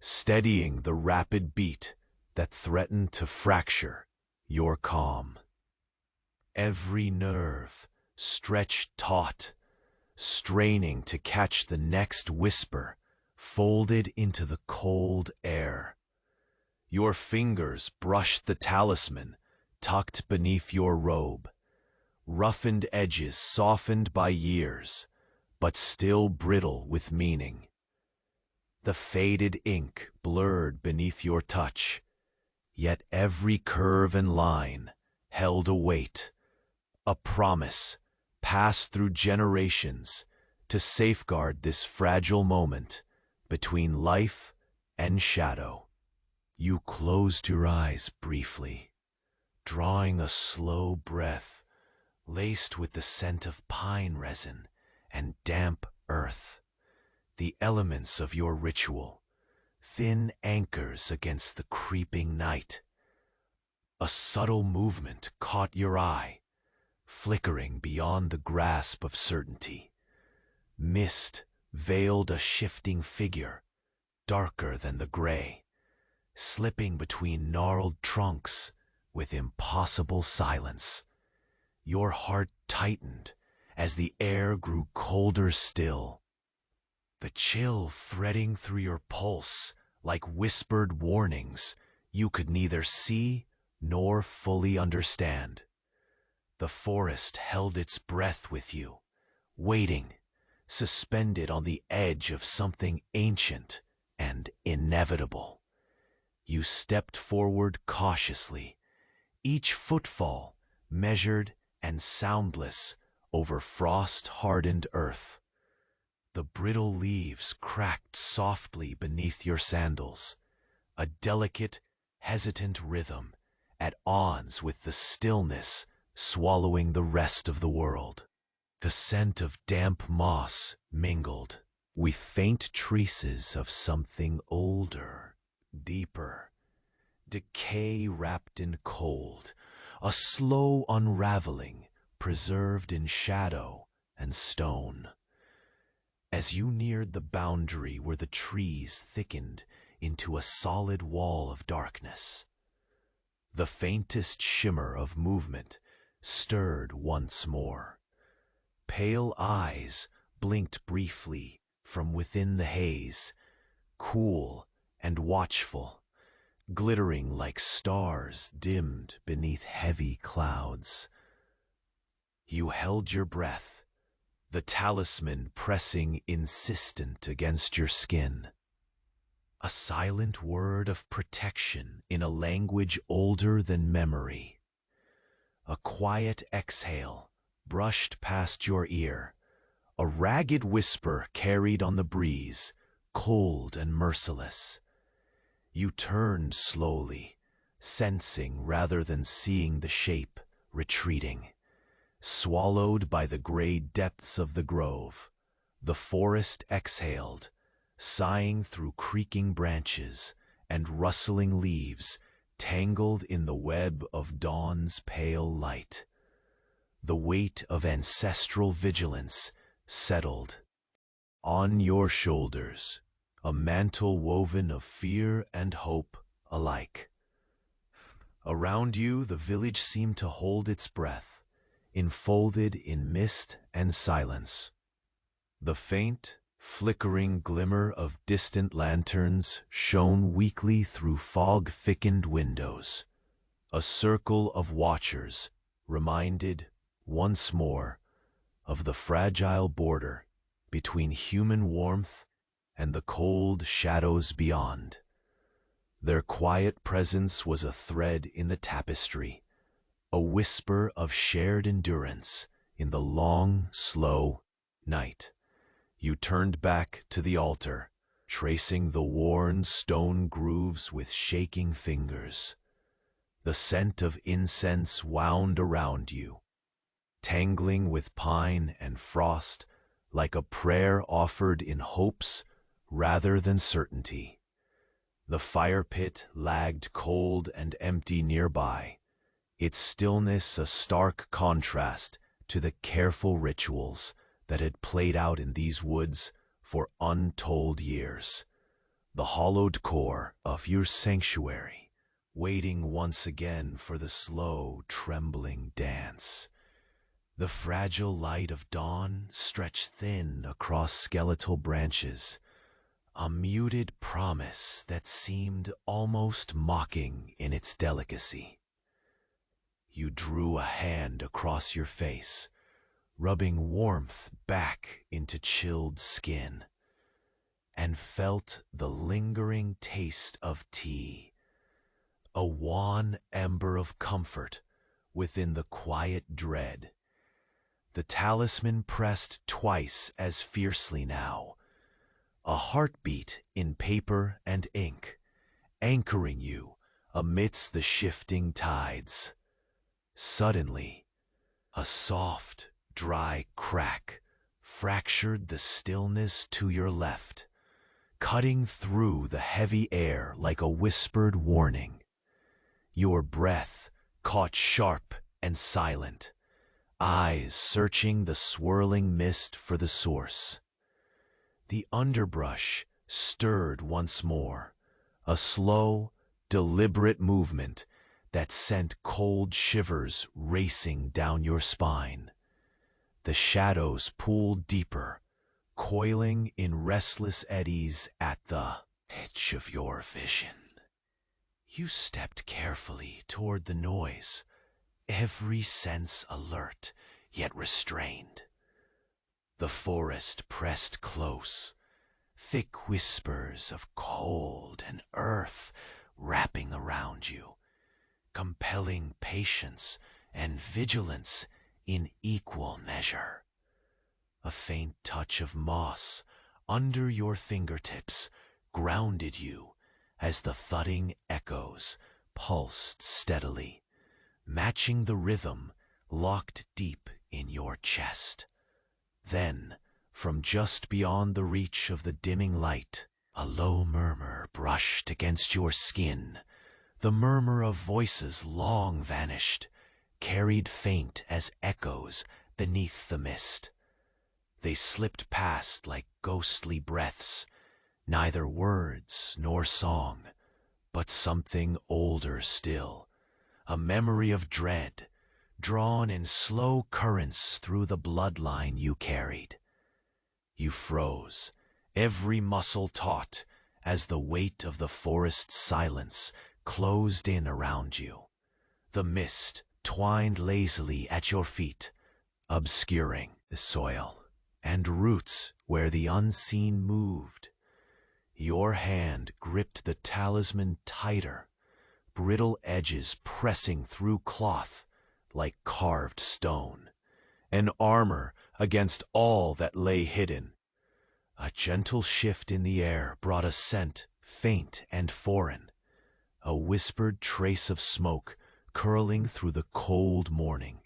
steadying the rapid beat that threatened to fracture your calm. Every nerve stretched taut, straining to catch the next whisper folded into the cold air. Your fingers brushed the talisman tucked beneath your robe, roughened edges softened by years, but still brittle with meaning. The faded ink blurred beneath your touch, yet every curve and line held a weight, a promise passed through generations to safeguard this fragile moment between life and shadow. You closed your eyes briefly, drawing a slow breath laced with the scent of pine resin and damp earth, the elements of your ritual, thin anchors against the creeping night. A subtle movement caught your eye, flickering beyond the grasp of certainty. Mist veiled a shifting figure, darker than the gray, slipping between gnarled trunks with impossible silence. Your heart tightened as the air grew colder still, the chill threading through your pulse like whispered warnings you could neither see nor fully understand. The forest held its breath with you, waiting, suspended on the edge of something ancient and inevitable. You stepped forward cautiously, each footfall measured and soundless over frost-hardened earth. The brittle leaves cracked softly beneath your sandals, a delicate, hesitant rhythm at odds with the stillness swallowing the rest of the world. The scent of damp moss mingled with faint traces of something older, deeper, decay wrapped in cold, a slow unraveling preserved in shadow and stone. As you neared the boundary where the trees thickened into a solid wall of darkness, the faintest shimmer of movement stirred once more. Pale eyes blinked briefly from within the haze, cool and watchful, glittering like stars dimmed beneath heavy clouds. You held your breath, the talisman pressing insistent against your skin. a silent word of protection in a language older than memory. A quiet exhale brushed past your ear, a ragged whisper carried on the breeze, cold and merciless. You turned slowly, sensing rather than seeing the shape, retreating. Swallowed by the gray depths of the grove, the forest exhaled, sighing through creaking branches and rustling leaves tangled in the web of dawn's pale light. The weight of ancestral vigilance settled on your shoulders, a mantle woven of fear and hope alike. Around you, the village seemed to hold its breath, enfolded in mist and silence. The faint, flickering glimmer of distant lanterns shone weakly through fog-thickened windows. A circle of watchers reminded, once more, of the fragile border between human warmth and the cold shadows beyond. Their quiet presence was a thread in the tapestry, a whisper of shared endurance in the long, slow night. You turned back to the altar, tracing the worn stone grooves with shaking fingers. The scent of incense wound around you, tangling with pine and frost like a prayer offered in hopes rather than certainty. The fire pit lagged cold and empty nearby, its stillness a stark contrast to the careful rituals that had played out in these woods for untold years. The hollowed core of your sanctuary, waiting once again for the slow, trembling dance. The fragile light of dawn stretched thin across skeletal branches, a muted promise that seemed almost mocking in its delicacy. You drew a hand across your face, rubbing warmth back into chilled skin, and felt the lingering taste of tea, a wan ember of comfort within the quiet dread. The talisman pressed twice as fiercely now, a heartbeat in paper and ink, anchoring you amidst the shifting tides. Suddenly, a soft, dry crack fractured the stillness to your left, cutting through the heavy air like a whispered warning. Your breath caught sharp and silent, eyes searching the swirling mist for the source. The underbrush stirred once more, a slow, deliberate movement that sent cold shivers racing down your spine. The shadows pooled deeper, coiling in restless eddies at the edge of your vision. You stepped carefully toward the noise, every sense alert yet restrained. The forest pressed close, thick whispers of cold and earth wrapping around you, compelling patience and vigilance in equal measure. A faint touch of moss under your fingertips grounded you as the thudding echoes pulsed steadily, matching the rhythm locked deep in your chest. Then, from just beyond the reach of the dimming light, a low murmur brushed against your skin, the murmur of voices long vanished, carried faint as echoes beneath the mist. They slipped past like ghostly breaths, neither words nor song, but something older still, a memory of dread, drawn in slow currents through the bloodline you carried. You froze, every muscle taut, as the weight of the forest's silence closed in around you. The mist twined lazily at your feet, obscuring the soil and roots where the unseen moved. Your hand gripped the talisman tighter, brittle edges pressing through cloth like carved stone, an armor against all that lay hidden. A gentle shift in the air brought a scent faint and foreign, a whispered trace of smoke curling through the cold morning.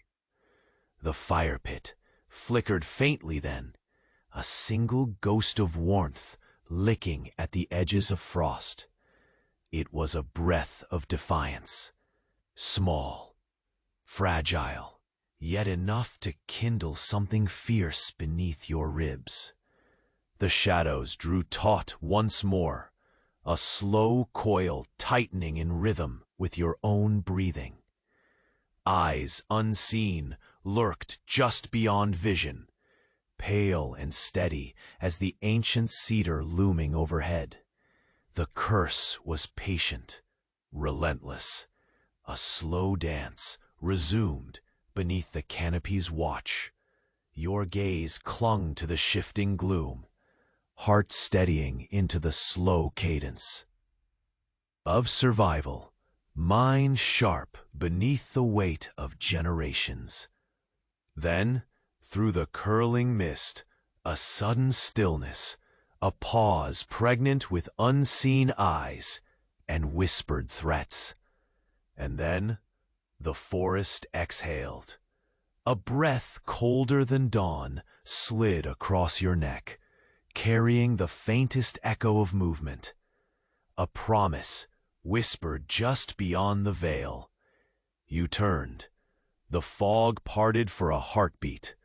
The fire pit flickered faintly then, a single ghost of warmth licking at the edges of frost. It was a breath of defiance, small, fragile, yet enough to kindle something fierce beneath your ribs. The shadows drew taut once more, a slow coil tightening in rhythm with your own breathing. Eyes unseen lurked just beyond vision, pale and steady as the ancient cedar looming overhead. The curse was patient, relentless. A slow dance resumed beneath the canopy's watch. Your gaze clung to the shifting gloom, heart steadying into the slow cadence of survival, mind sharp beneath the weight of generations. Then, through the curling mist, a sudden stillness, a pause pregnant with unseen eyes and whispered threats. And then, the forest exhaled. A breath colder than dawn slid across your neck, carrying the faintest echo of movement. A promise whispered just beyond the veil. You turned. The fog parted for a heartbeat,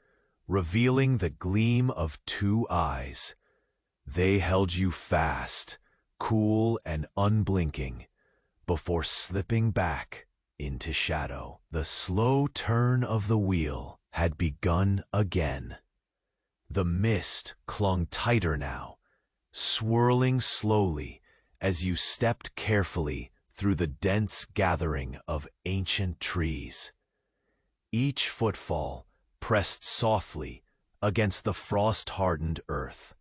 revealing the gleam of two eyes. They held you fast, cool and unblinking, before slipping back into shadow. The slow turn of the wheel had begun again. The mist clung tighter now, swirling slowly as you stepped carefully through the dense gathering of ancient trees. Each footfall pressed softly against the frost-hardened earth,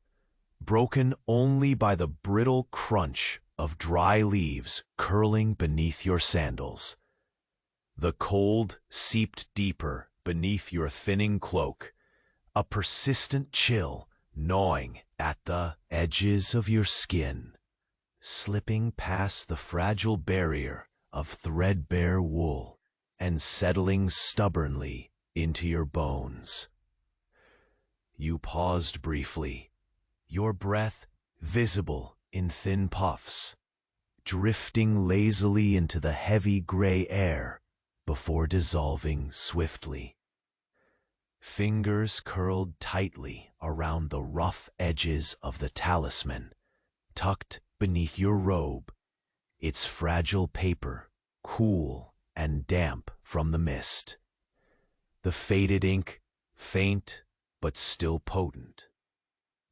broken only by the brittle crunch of dry leaves curling beneath your sandals. The cold seeped deeper beneath your thinning cloak, a persistent chill gnawing at the edges of your skin, slipping past the fragile barrier of threadbare wool and settling stubbornly into your bones. You paused briefly, your breath visible in thin puffs, drifting lazily into the heavy gray air before dissolving swiftly. Fingers curled tightly around the rough edges of the talisman, tucked beneath your robe, its fragile paper cool and damp from the mist. The faded ink, faint but still potent.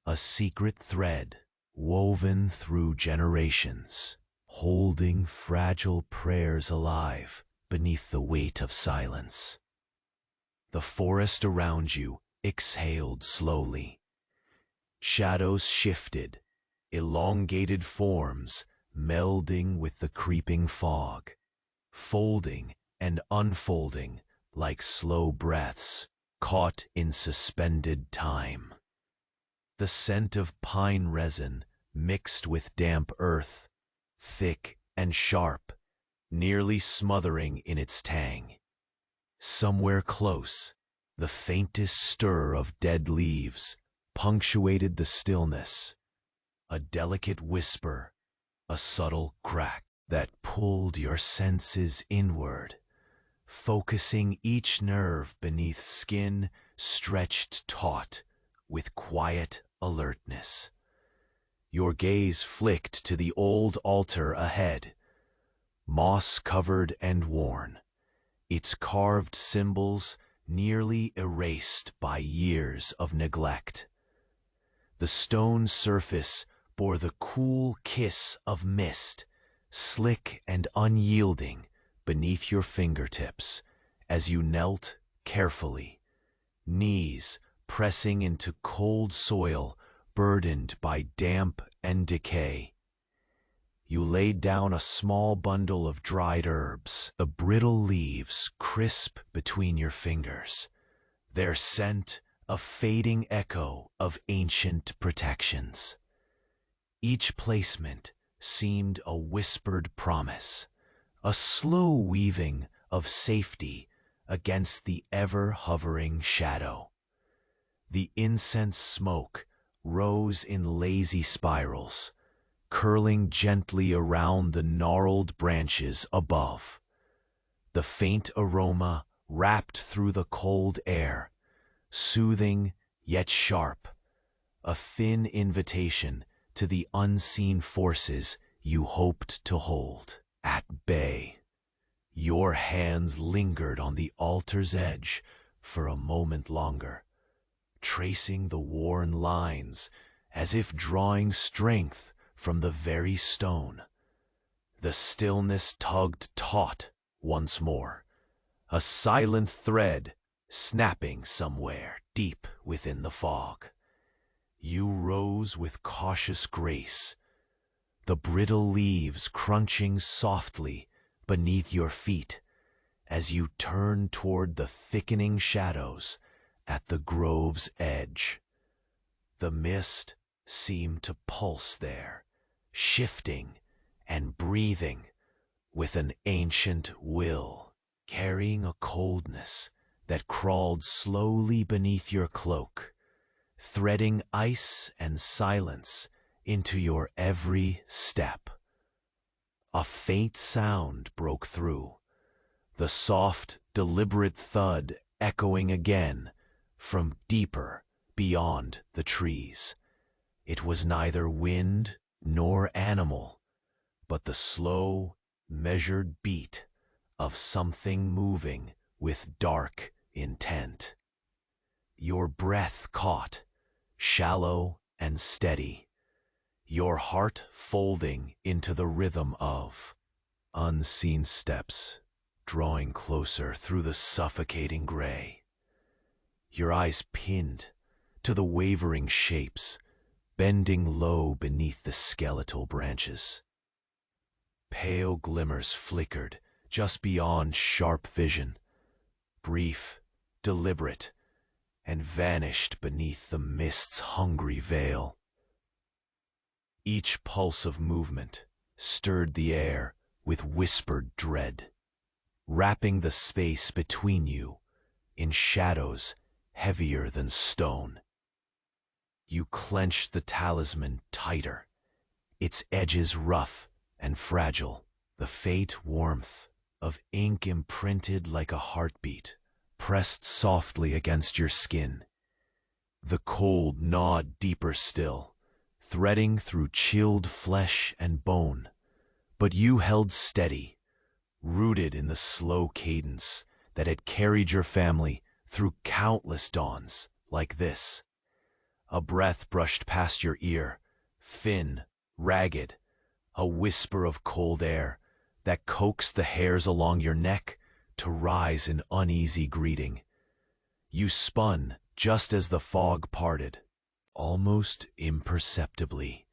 A secret thread woven through generations, holding fragile prayers alive beneath the weight of silence. The forest around you exhaled slowly. Shadows shifted, elongated forms melding with the creeping fog, folding and unfolding like slow breaths caught in suspended time. The scent of pine resin mixed with damp earth, thick and sharp, nearly smothering in its tang. Somewhere close, the faintest stir of dead leaves punctuated the stillness, a delicate whisper, a subtle crack that pulled your senses inward, focusing each nerve beneath skin stretched taut with quiet alertness. Your gaze flicked to the old altar ahead, moss-covered and worn, its carved symbols nearly erased by years of neglect. The stone surface bore the cool kiss of mist, slick and unyielding beneath your fingertips as you knelt carefully, knees pressing into cold soil burdened by damp and decay. You laid down a small bundle of dried herbs, the brittle leaves crisp between your fingers, their scent a fading echo of ancient protections. Each placement seemed a whispered promise, a slow weaving of safety against the ever-hovering shadow. The incense smoke rose in lazy spirals, curling gently around the gnarled branches above. The faint aroma wrapped through the cold air, soothing yet sharp, a thin invitation to the unseen forces you hoped to hold at bay. Your hands lingered on the altar's edge for a moment longer, tracing the worn lines as if drawing strength from the very stone. The stillness tugged taut once more, a silent thread snapping somewhere deep within the fog. You rose with cautious grace, the brittle leaves crunching softly beneath your feet as you turned toward the thickening shadows at the grove's edge. The mist seemed to pulse there, shifting and breathing with an ancient will, carrying a coldness that crawled slowly beneath your cloak, threading ice and silence into your every step. A faint sound broke through, the soft, deliberate thud echoing again from deeper beyond the trees. It was neither wind nor animal, but the slow, measured beat of something moving with dark intent. Your breath caught, shallow and steady, your heart folding into the rhythm of unseen steps drawing closer through the suffocating gray. Your eyes pinned to the wavering shapes bending low beneath the skeletal branches. Pale glimmers flickered just beyond sharp vision, brief, deliberate, and vanished beneath the mist's hungry veil. Each pulse of movement stirred the air with whispered dread, wrapping the space between you in shadows heavier than stone. You clenched the talisman tighter, its edges rough and fragile, the faint warmth of ink imprinted like a heartbeat pressed softly against your skin. The cold gnawed deeper still, threading through chilled flesh and bone, but you held steady, rooted in the slow cadence that had carried your family through countless dawns like this. A breath brushed past your ear, thin, ragged, a whisper of cold air that coaxed the hairs along your neck to rise in uneasy greeting. You spun just as the fog parted, almost imperceptibly,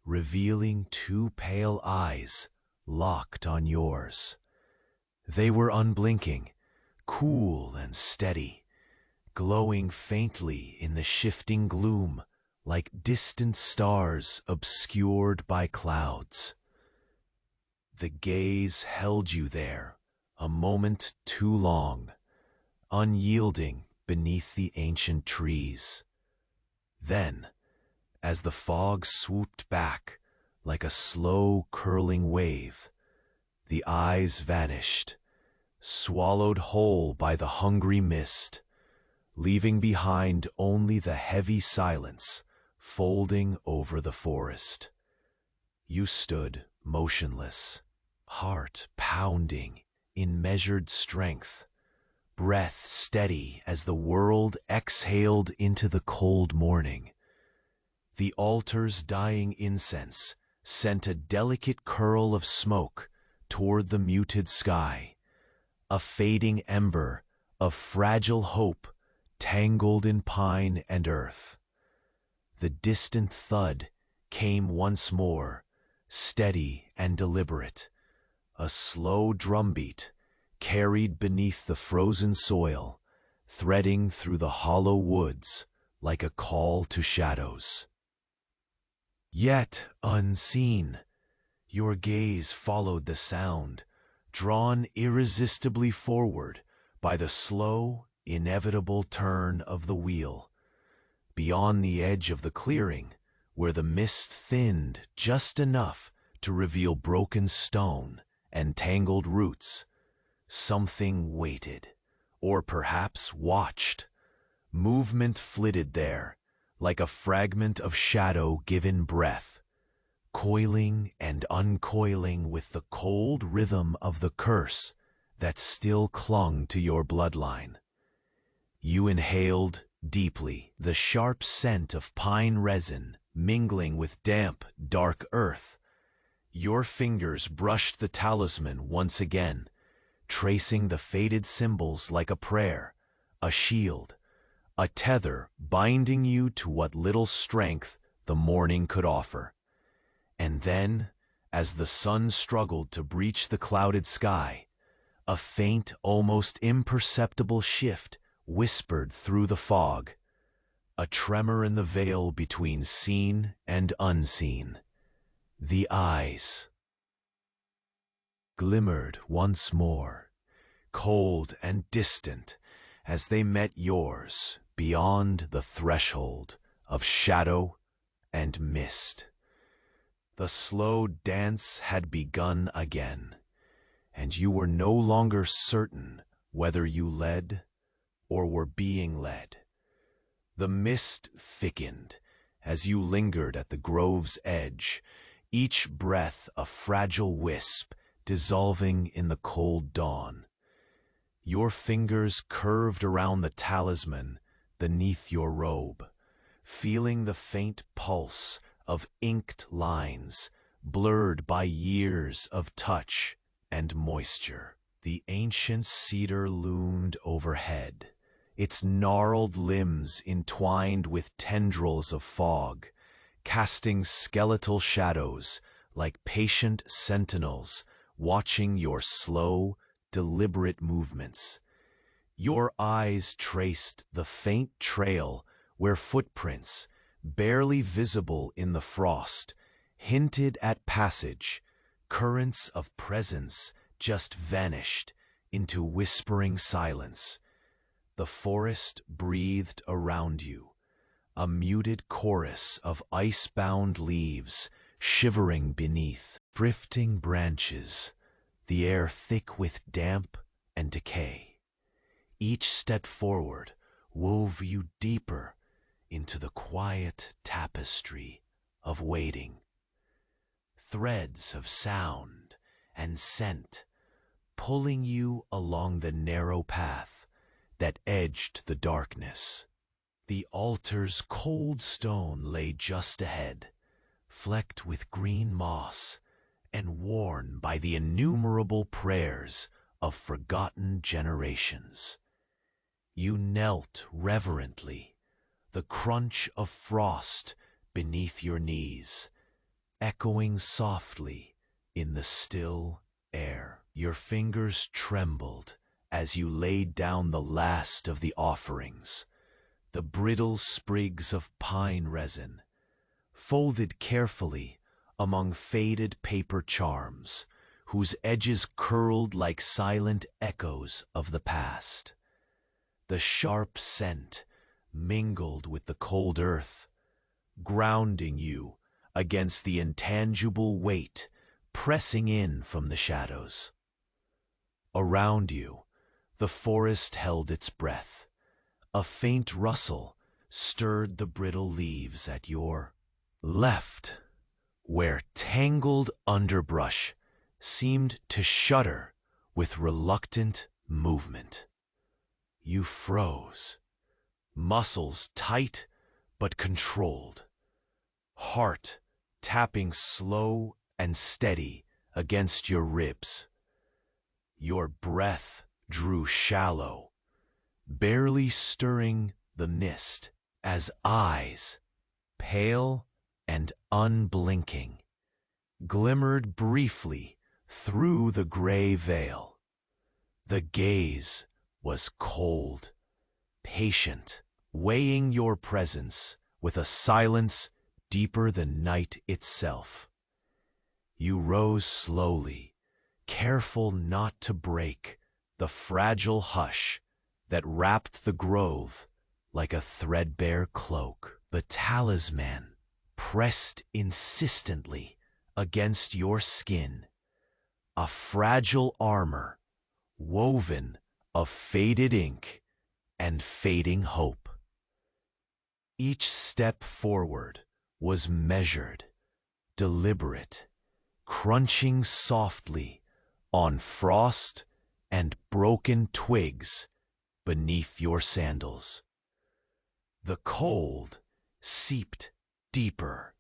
revealing two pale eyes locked on yours. They were unblinking, cool and steady, glowing faintly in the shifting gloom like distant stars obscured by clouds. The gaze held you there a moment too long, unyielding beneath the ancient trees. Then, as the fog swooped back like a slow curling wave, the eyes vanished, swallowed whole by the hungry mist, leaving behind only the heavy silence folding over the forest. You stood motionless, heart pounding in measured strength, breath steady as the world exhaled into the cold morning. The altar's dying incense sent a delicate curl of smoke toward the muted sky, a fading ember of fragile hope tangled in pine and earth. The distant thud came once more, steady and deliberate, a slow drumbeat carried beneath the frozen soil, threading through the hollow woods like a call to shadows. Yet unseen, your gaze followed the sound, drawn irresistibly forward by the slow, inevitable turn of the wheel. Beyond the edge of the clearing, where the mist thinned just enough to reveal broken stone and tangled roots, something waited, or perhaps watched. Movement flitted there, like a fragment of shadow given breath, coiling and uncoiling with the cold rhythm of the curse that still clung to your bloodline. You inhaled deeply, the sharp scent of pine resin mingling with damp, dark earth. Your fingers brushed the talisman once again, tracing the faded symbols like a prayer, a shield, a tether binding you to what little strength the morning could offer. And then, as the sun struggled to breach the clouded sky, a faint, almost imperceptible shift whispered through the fog, a tremor in the veil between seen and unseen. The eyes glimmered once more, cold and distant, as they met yours beyond the threshold of shadow and mist. The slow dance had begun again, and you were no longer certain whether you led or were being led. The mist thickened as you lingered at the grove's edge, each breath a fragile wisp dissolving in the cold dawn. Your fingers curved around the talisman beneath your robe, feeling the faint pulse of inked lines, blurred by years of touch and moisture. The ancient cedar loomed overhead, its gnarled limbs entwined with tendrils of fog, casting skeletal shadows like patient sentinels watching your slow, deliberate movements. Your eyes traced the faint trail where footprints, barely visible in the frost, hinted at passage. Currents of presence just vanished into whispering silence. The forest breathed around you, a muted chorus of ice-bound leaves shivering beneath drifting branches, the air thick with damp and decay. Each step forward wove you deeper into the quiet tapestry of waiting. Threads of sound and scent pulling you along the narrow path that edged the darkness. The altar's cold stone lay just ahead, flecked with green moss and worn by the innumerable prayers of forgotten generations. You knelt reverently, the crunch of frost beneath your knees, echoing softly in the still air. Your fingers trembled as you laid down the last of the offerings, the brittle sprigs of pine resin, folded carefully among faded paper charms, whose edges curled like silent echoes of the past. The sharp scent mingled with the cold earth, grounding you against the intangible weight pressing in from the shadows. Around you, the forest held its breath. A faint rustle stirred the brittle leaves at your left, where tangled underbrush seemed to shudder with reluctant movement. You froze, muscles tight but controlled, heart tapping slow and steady against your ribs. Your breath drew shallow, barely stirring the mist, as eyes, pale and unblinking, glimmered briefly through the gray veil. The gaze was cold, patient, weighing your presence with a silence deeper than night itself. You rose slowly, careful not to break the fragile hush that wrapped the grove like a threadbare cloak. The talisman pressed insistently against your skin, a fragile armor woven of faded ink and fading hope. Each step forward was measured, deliberate, crunching softly on frost and broken twigs beneath your sandals. The cold seeped deeper,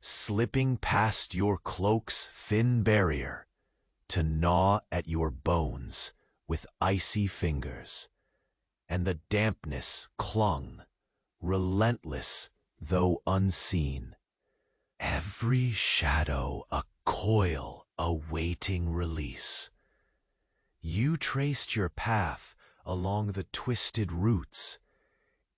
slipping past your cloak's thin barrier to gnaw at your bones with icy fingers, and the dampness clung, relentless though unseen. Every shadow a coil awaiting release. You traced your path along the twisted roots,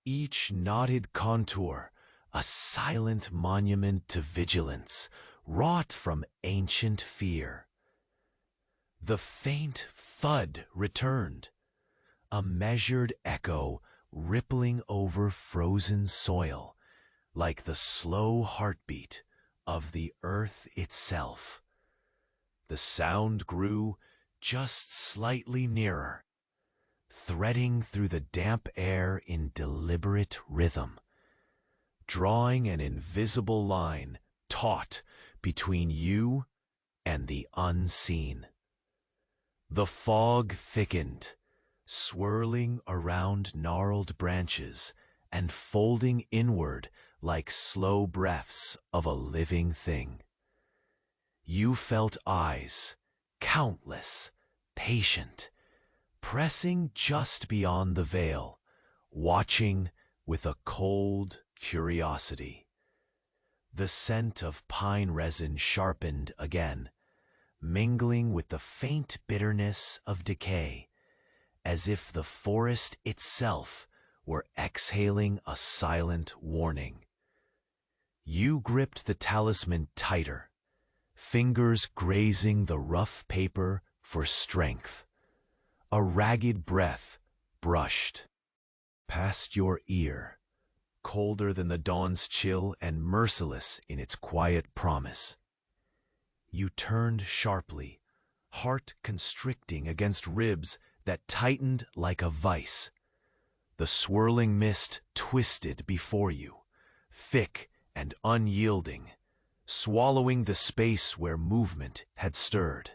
each knotted contour a silent monument to vigilance, wrought from ancient fear. The faint thud returned, a measured echo rippling over frozen soil, like the slow heartbeat of the earth itself. The sound grew just slightly nearer, threading through the damp air in deliberate rhythm, drawing an invisible line taut between you and the unseen. The fog thickened, swirling around gnarled branches and folding inward like slow breaths of a living thing. You felt eyes, countless, patient, pressing just beyond the veil, watching with a cold curiosity. The scent of pine resin sharpened again, mingling with the faint bitterness of decay, as if the forest itself were exhaling a silent warning. You gripped the talisman tighter, fingers grazing the rough paper for strength. A ragged breath brushed past your ear, colder than the dawn's chill and merciless in its quiet promise. You turned sharply, heart constricting against ribs that tightened like a vice. The swirling mist twisted before you, thick and unyielding, swallowing the space where movement had stirred.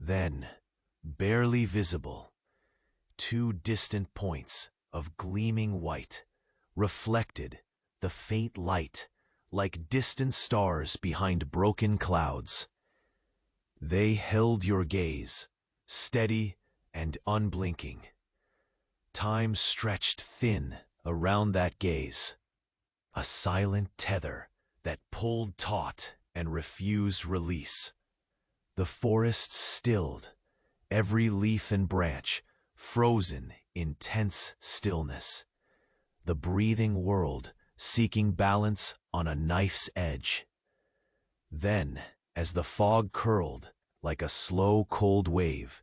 Then, barely visible, two distant points of gleaming white reflected the faint light like distant stars behind broken clouds. They held your gaze, steady and unblinking. Time stretched thin around that gaze, a silent tether that pulled taut and refused release. The forest stilled, every leaf and branch frozen in tense stillness. The breathing world seeking balance on a knife's edge. Then, as the fog curled like a slow cold wave,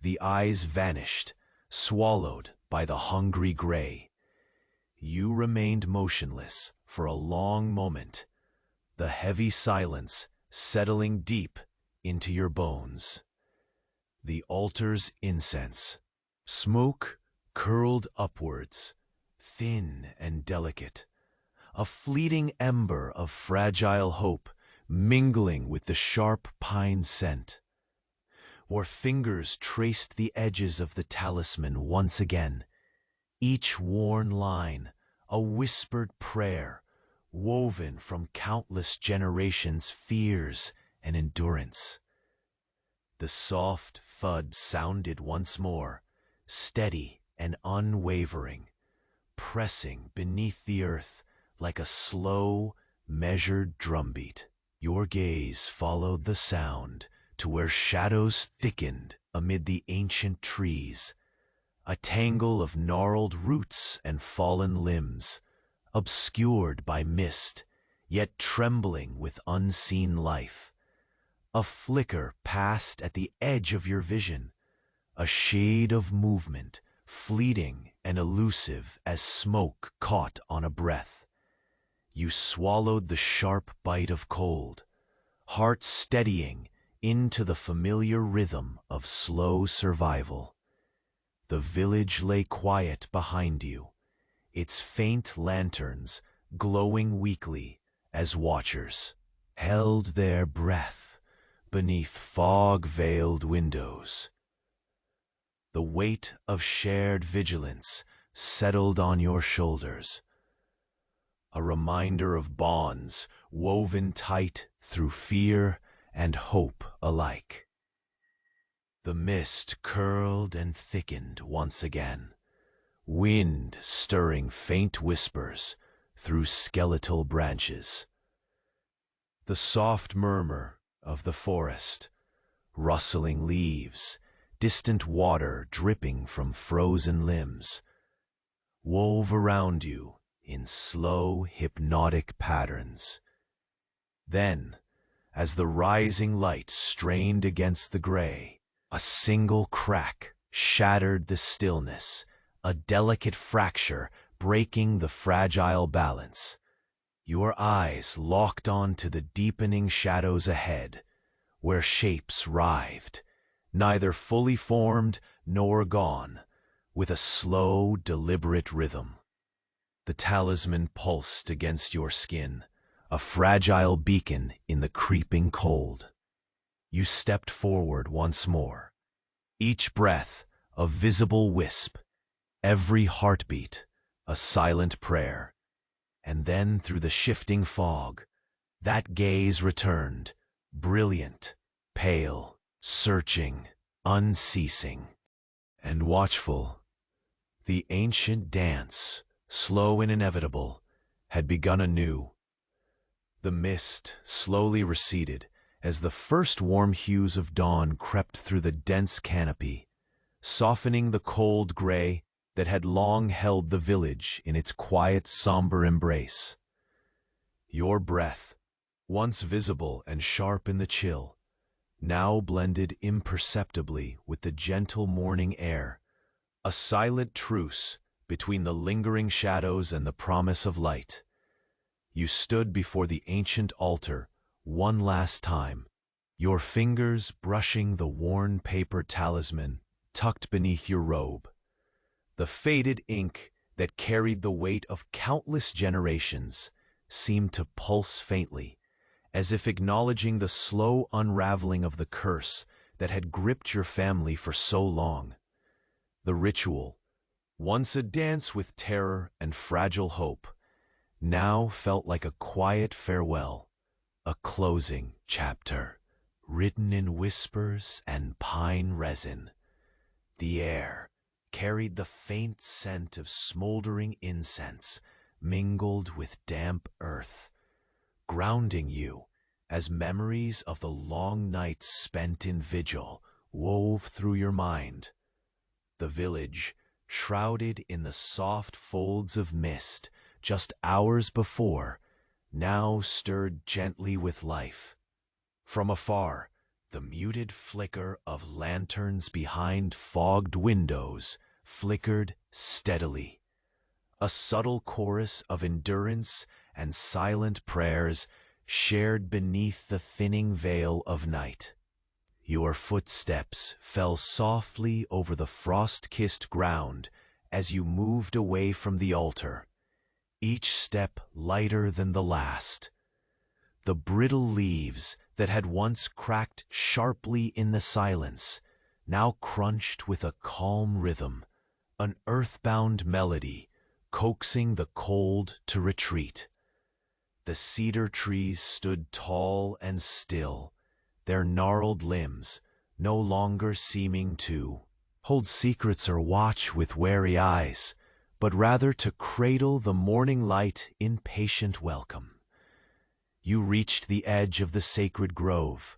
the eyes vanished, swallowed by the hungry gray. You remained motionless for a long moment, the heavy silence settling deep into your bones. The altar's incense, smoke curled upwards, thin and delicate, a fleeting ember of fragile hope mingling with the sharp pine scent. Or fingers traced the edges of the talisman once again, each worn line a whispered prayer woven from countless generations' fears and endurance. The soft thud sounded once more, steady and unwavering, pressing beneath the earth like a slow, measured drumbeat. Your gaze followed the sound to where shadows thickened amid the ancient trees, a tangle of gnarled roots and fallen limbs, obscured by mist, yet trembling with unseen life. A flicker passed at the edge of your vision, a shade of movement, fleeting and elusive as smoke caught on a breath. You swallowed the sharp bite of cold, heart steadying into the familiar rhythm of slow survival. The village lay quiet behind you, its faint lanterns glowing weakly as watchers held their breath beneath fog-veiled windows. The weight of shared vigilance settled on your shoulders, a reminder of bonds woven tight through fear and hope alike. The mist curled and thickened once again, wind stirring faint whispers through skeletal branches. The soft murmur of the forest, rustling leaves, distant water dripping from frozen limbs, wove around you in slow, hypnotic patterns. Then, as the rising light strained against the gray, a single crack shattered the stillness, a delicate fracture breaking the fragile balance. Your eyes locked onto the deepening shadows ahead, where shapes writhed, neither fully formed nor gone, with a slow, deliberate rhythm. The talisman pulsed against your skin, a fragile beacon in the creeping cold. You stepped forward once more, each breath a visible wisp, every heartbeat a silent prayer. And then through the shifting fog, that gaze returned, brilliant, pale, searching, unceasing, and watchful. The ancient dance, slow and inevitable, had begun anew. The mist slowly receded as the first warm hues of dawn crept through the dense canopy, softening the cold gray that had long held the village in its quiet, somber embrace. Your breath, once visible and sharp in the chill, now blended imperceptibly with the gentle morning air, a silent truce between the lingering shadows and the promise of light. You stood before the ancient altar one last time, your fingers brushing the worn paper talisman tucked beneath your robe. The faded ink that carried the weight of countless generations seemed to pulse faintly, as if acknowledging the slow unraveling of the curse that had gripped your family for so long. The ritual, once a dance with terror and fragile hope, now felt like a quiet farewell, a closing chapter, written in whispers and pine resin. The air carried the faint scent of smoldering incense mingled with damp earth, grounding you as memories of the long nights spent in vigil wove through your mind. The village, shrouded in the soft folds of mist just hours before, now stirred gently with life. From afar, the muted flicker of lanterns behind fogged windows flickered steadily. A subtle chorus of endurance and silent prayers shared beneath the thinning veil of night. Your footsteps fell softly over the frost-kissed ground as you moved away from the altar, each step lighter than the last. The brittle leaves that had once cracked sharply in the silence now crunched with a calm rhythm, an earthbound melody coaxing the cold to retreat. The cedar trees stood tall and still, their gnarled limbs no longer seeming to hold secrets or watch with wary eyes, but rather to cradle the morning light in patient welcome. you reached the edge of the sacred grove,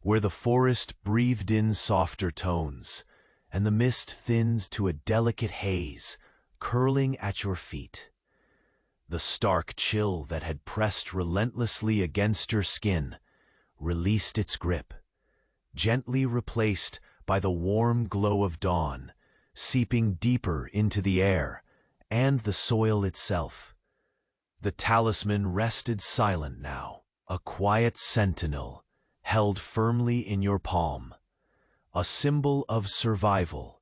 where the forest breathed in softer tones, and the mist thinned to a delicate haze, curling at your feet. The stark chill that had pressed relentlessly against your skin released its grip, gently replaced by the warm glow of dawn, seeping deeper into the air and the soil itself. The talisman rested silent now, a quiet sentinel held firmly in your palm, a symbol of survival,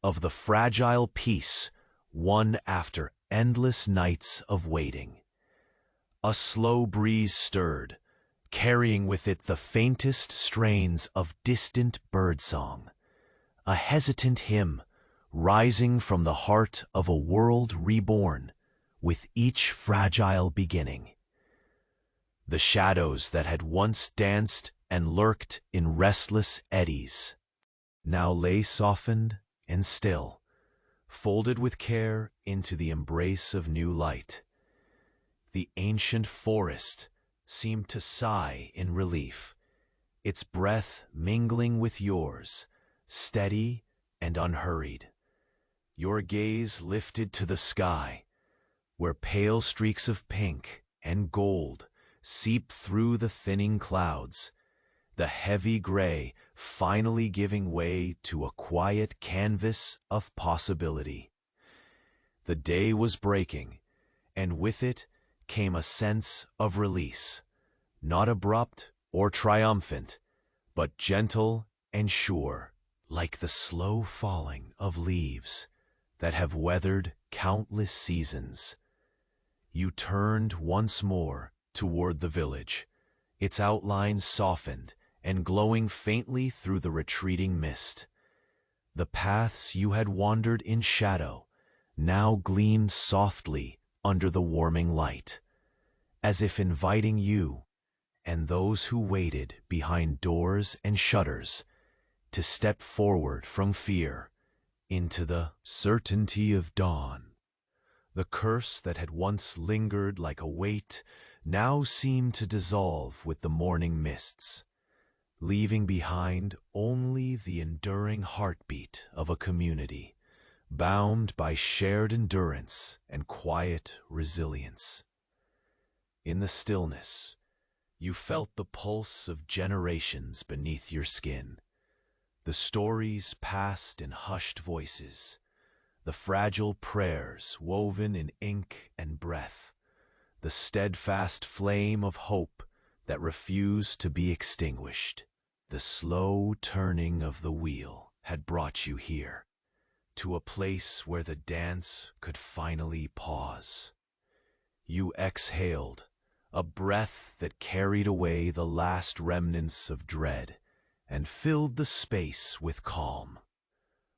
of the fragile peace won after endless nights of waiting. A slow breeze stirred, carrying with it the faintest strains of distant birdsong, a hesitant hymn rising from the heart of a world reborn with each fragile beginning. The shadows that had once danced and lurked in restless eddies now lay softened and still, folded with care into the embrace of new light. The ancient forest seemed to sigh in relief, its breath mingling with yours, steady and unhurried. Your gaze lifted to the sky, where pale streaks of pink and gold seeped through the thinning clouds, the heavy gray finally giving way to a quiet canvas of possibility. The day was breaking, and with it came a sense of release, not abrupt or triumphant, but gentle and sure, like the slow falling of leaves that have weathered countless seasons. You turned once more toward the village, its outlines softened and glowing faintly through the retreating mist. The paths you had wandered in shadow now gleamed softly under the warming light, as if inviting you and those who waited behind doors and shutters to step forward from fear into the certainty of dawn. The curse that had once lingered like a weight now seemed to dissolve with the morning mists, leaving behind only the enduring heartbeat of a community, bound by shared endurance and quiet resilience. In the stillness, you felt the pulse of generations beneath your skin, the stories passed in hushed voices, the fragile prayers woven in ink and breath, the steadfast flame of hope that refused to be extinguished. The slow turning of the wheel had brought you here, to a place where the dance could finally pause. You exhaled, a breath that carried away the last remnants of dread and filled the space with calm.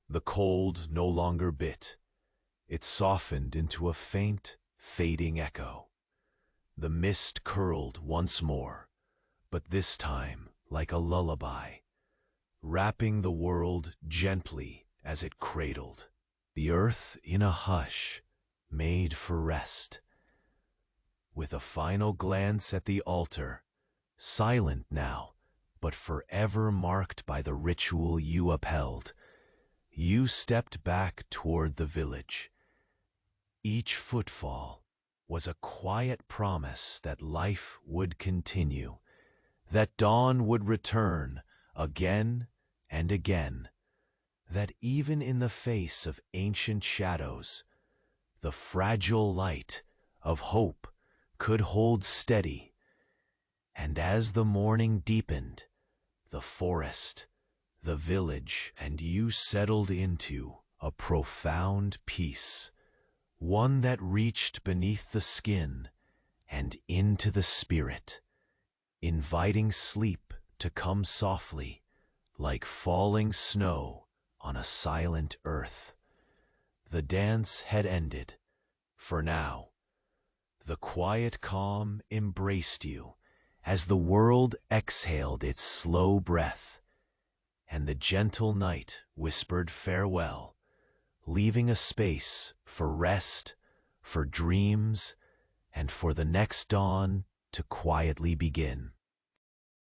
The cold no longer bit. It softened into a faint, fading echo. The mist curled once more, but this time like a lullaby, wrapping the world gently as it cradled, the earth in a hush made for rest. With a final glance at the altar, silent now, but forever marked by the ritual you upheld, you stepped back toward the village. Each footfall was a quiet promise that life would continue, that dawn would return again and again, that even in the face of ancient shadows, the fragile light of hope could hold steady. And as the morning deepened, the forest, the village, and you settled into a profound peace, one that reached beneath the skin and into the spirit, inviting sleep to come softly, like falling snow on a silent earth. The dance had ended, for now. The quiet calm embraced you as the world exhaled its slow breath, and the gentle night whispered farewell, leaving a space for rest, for dreams, and for the next dawn to quietly begin.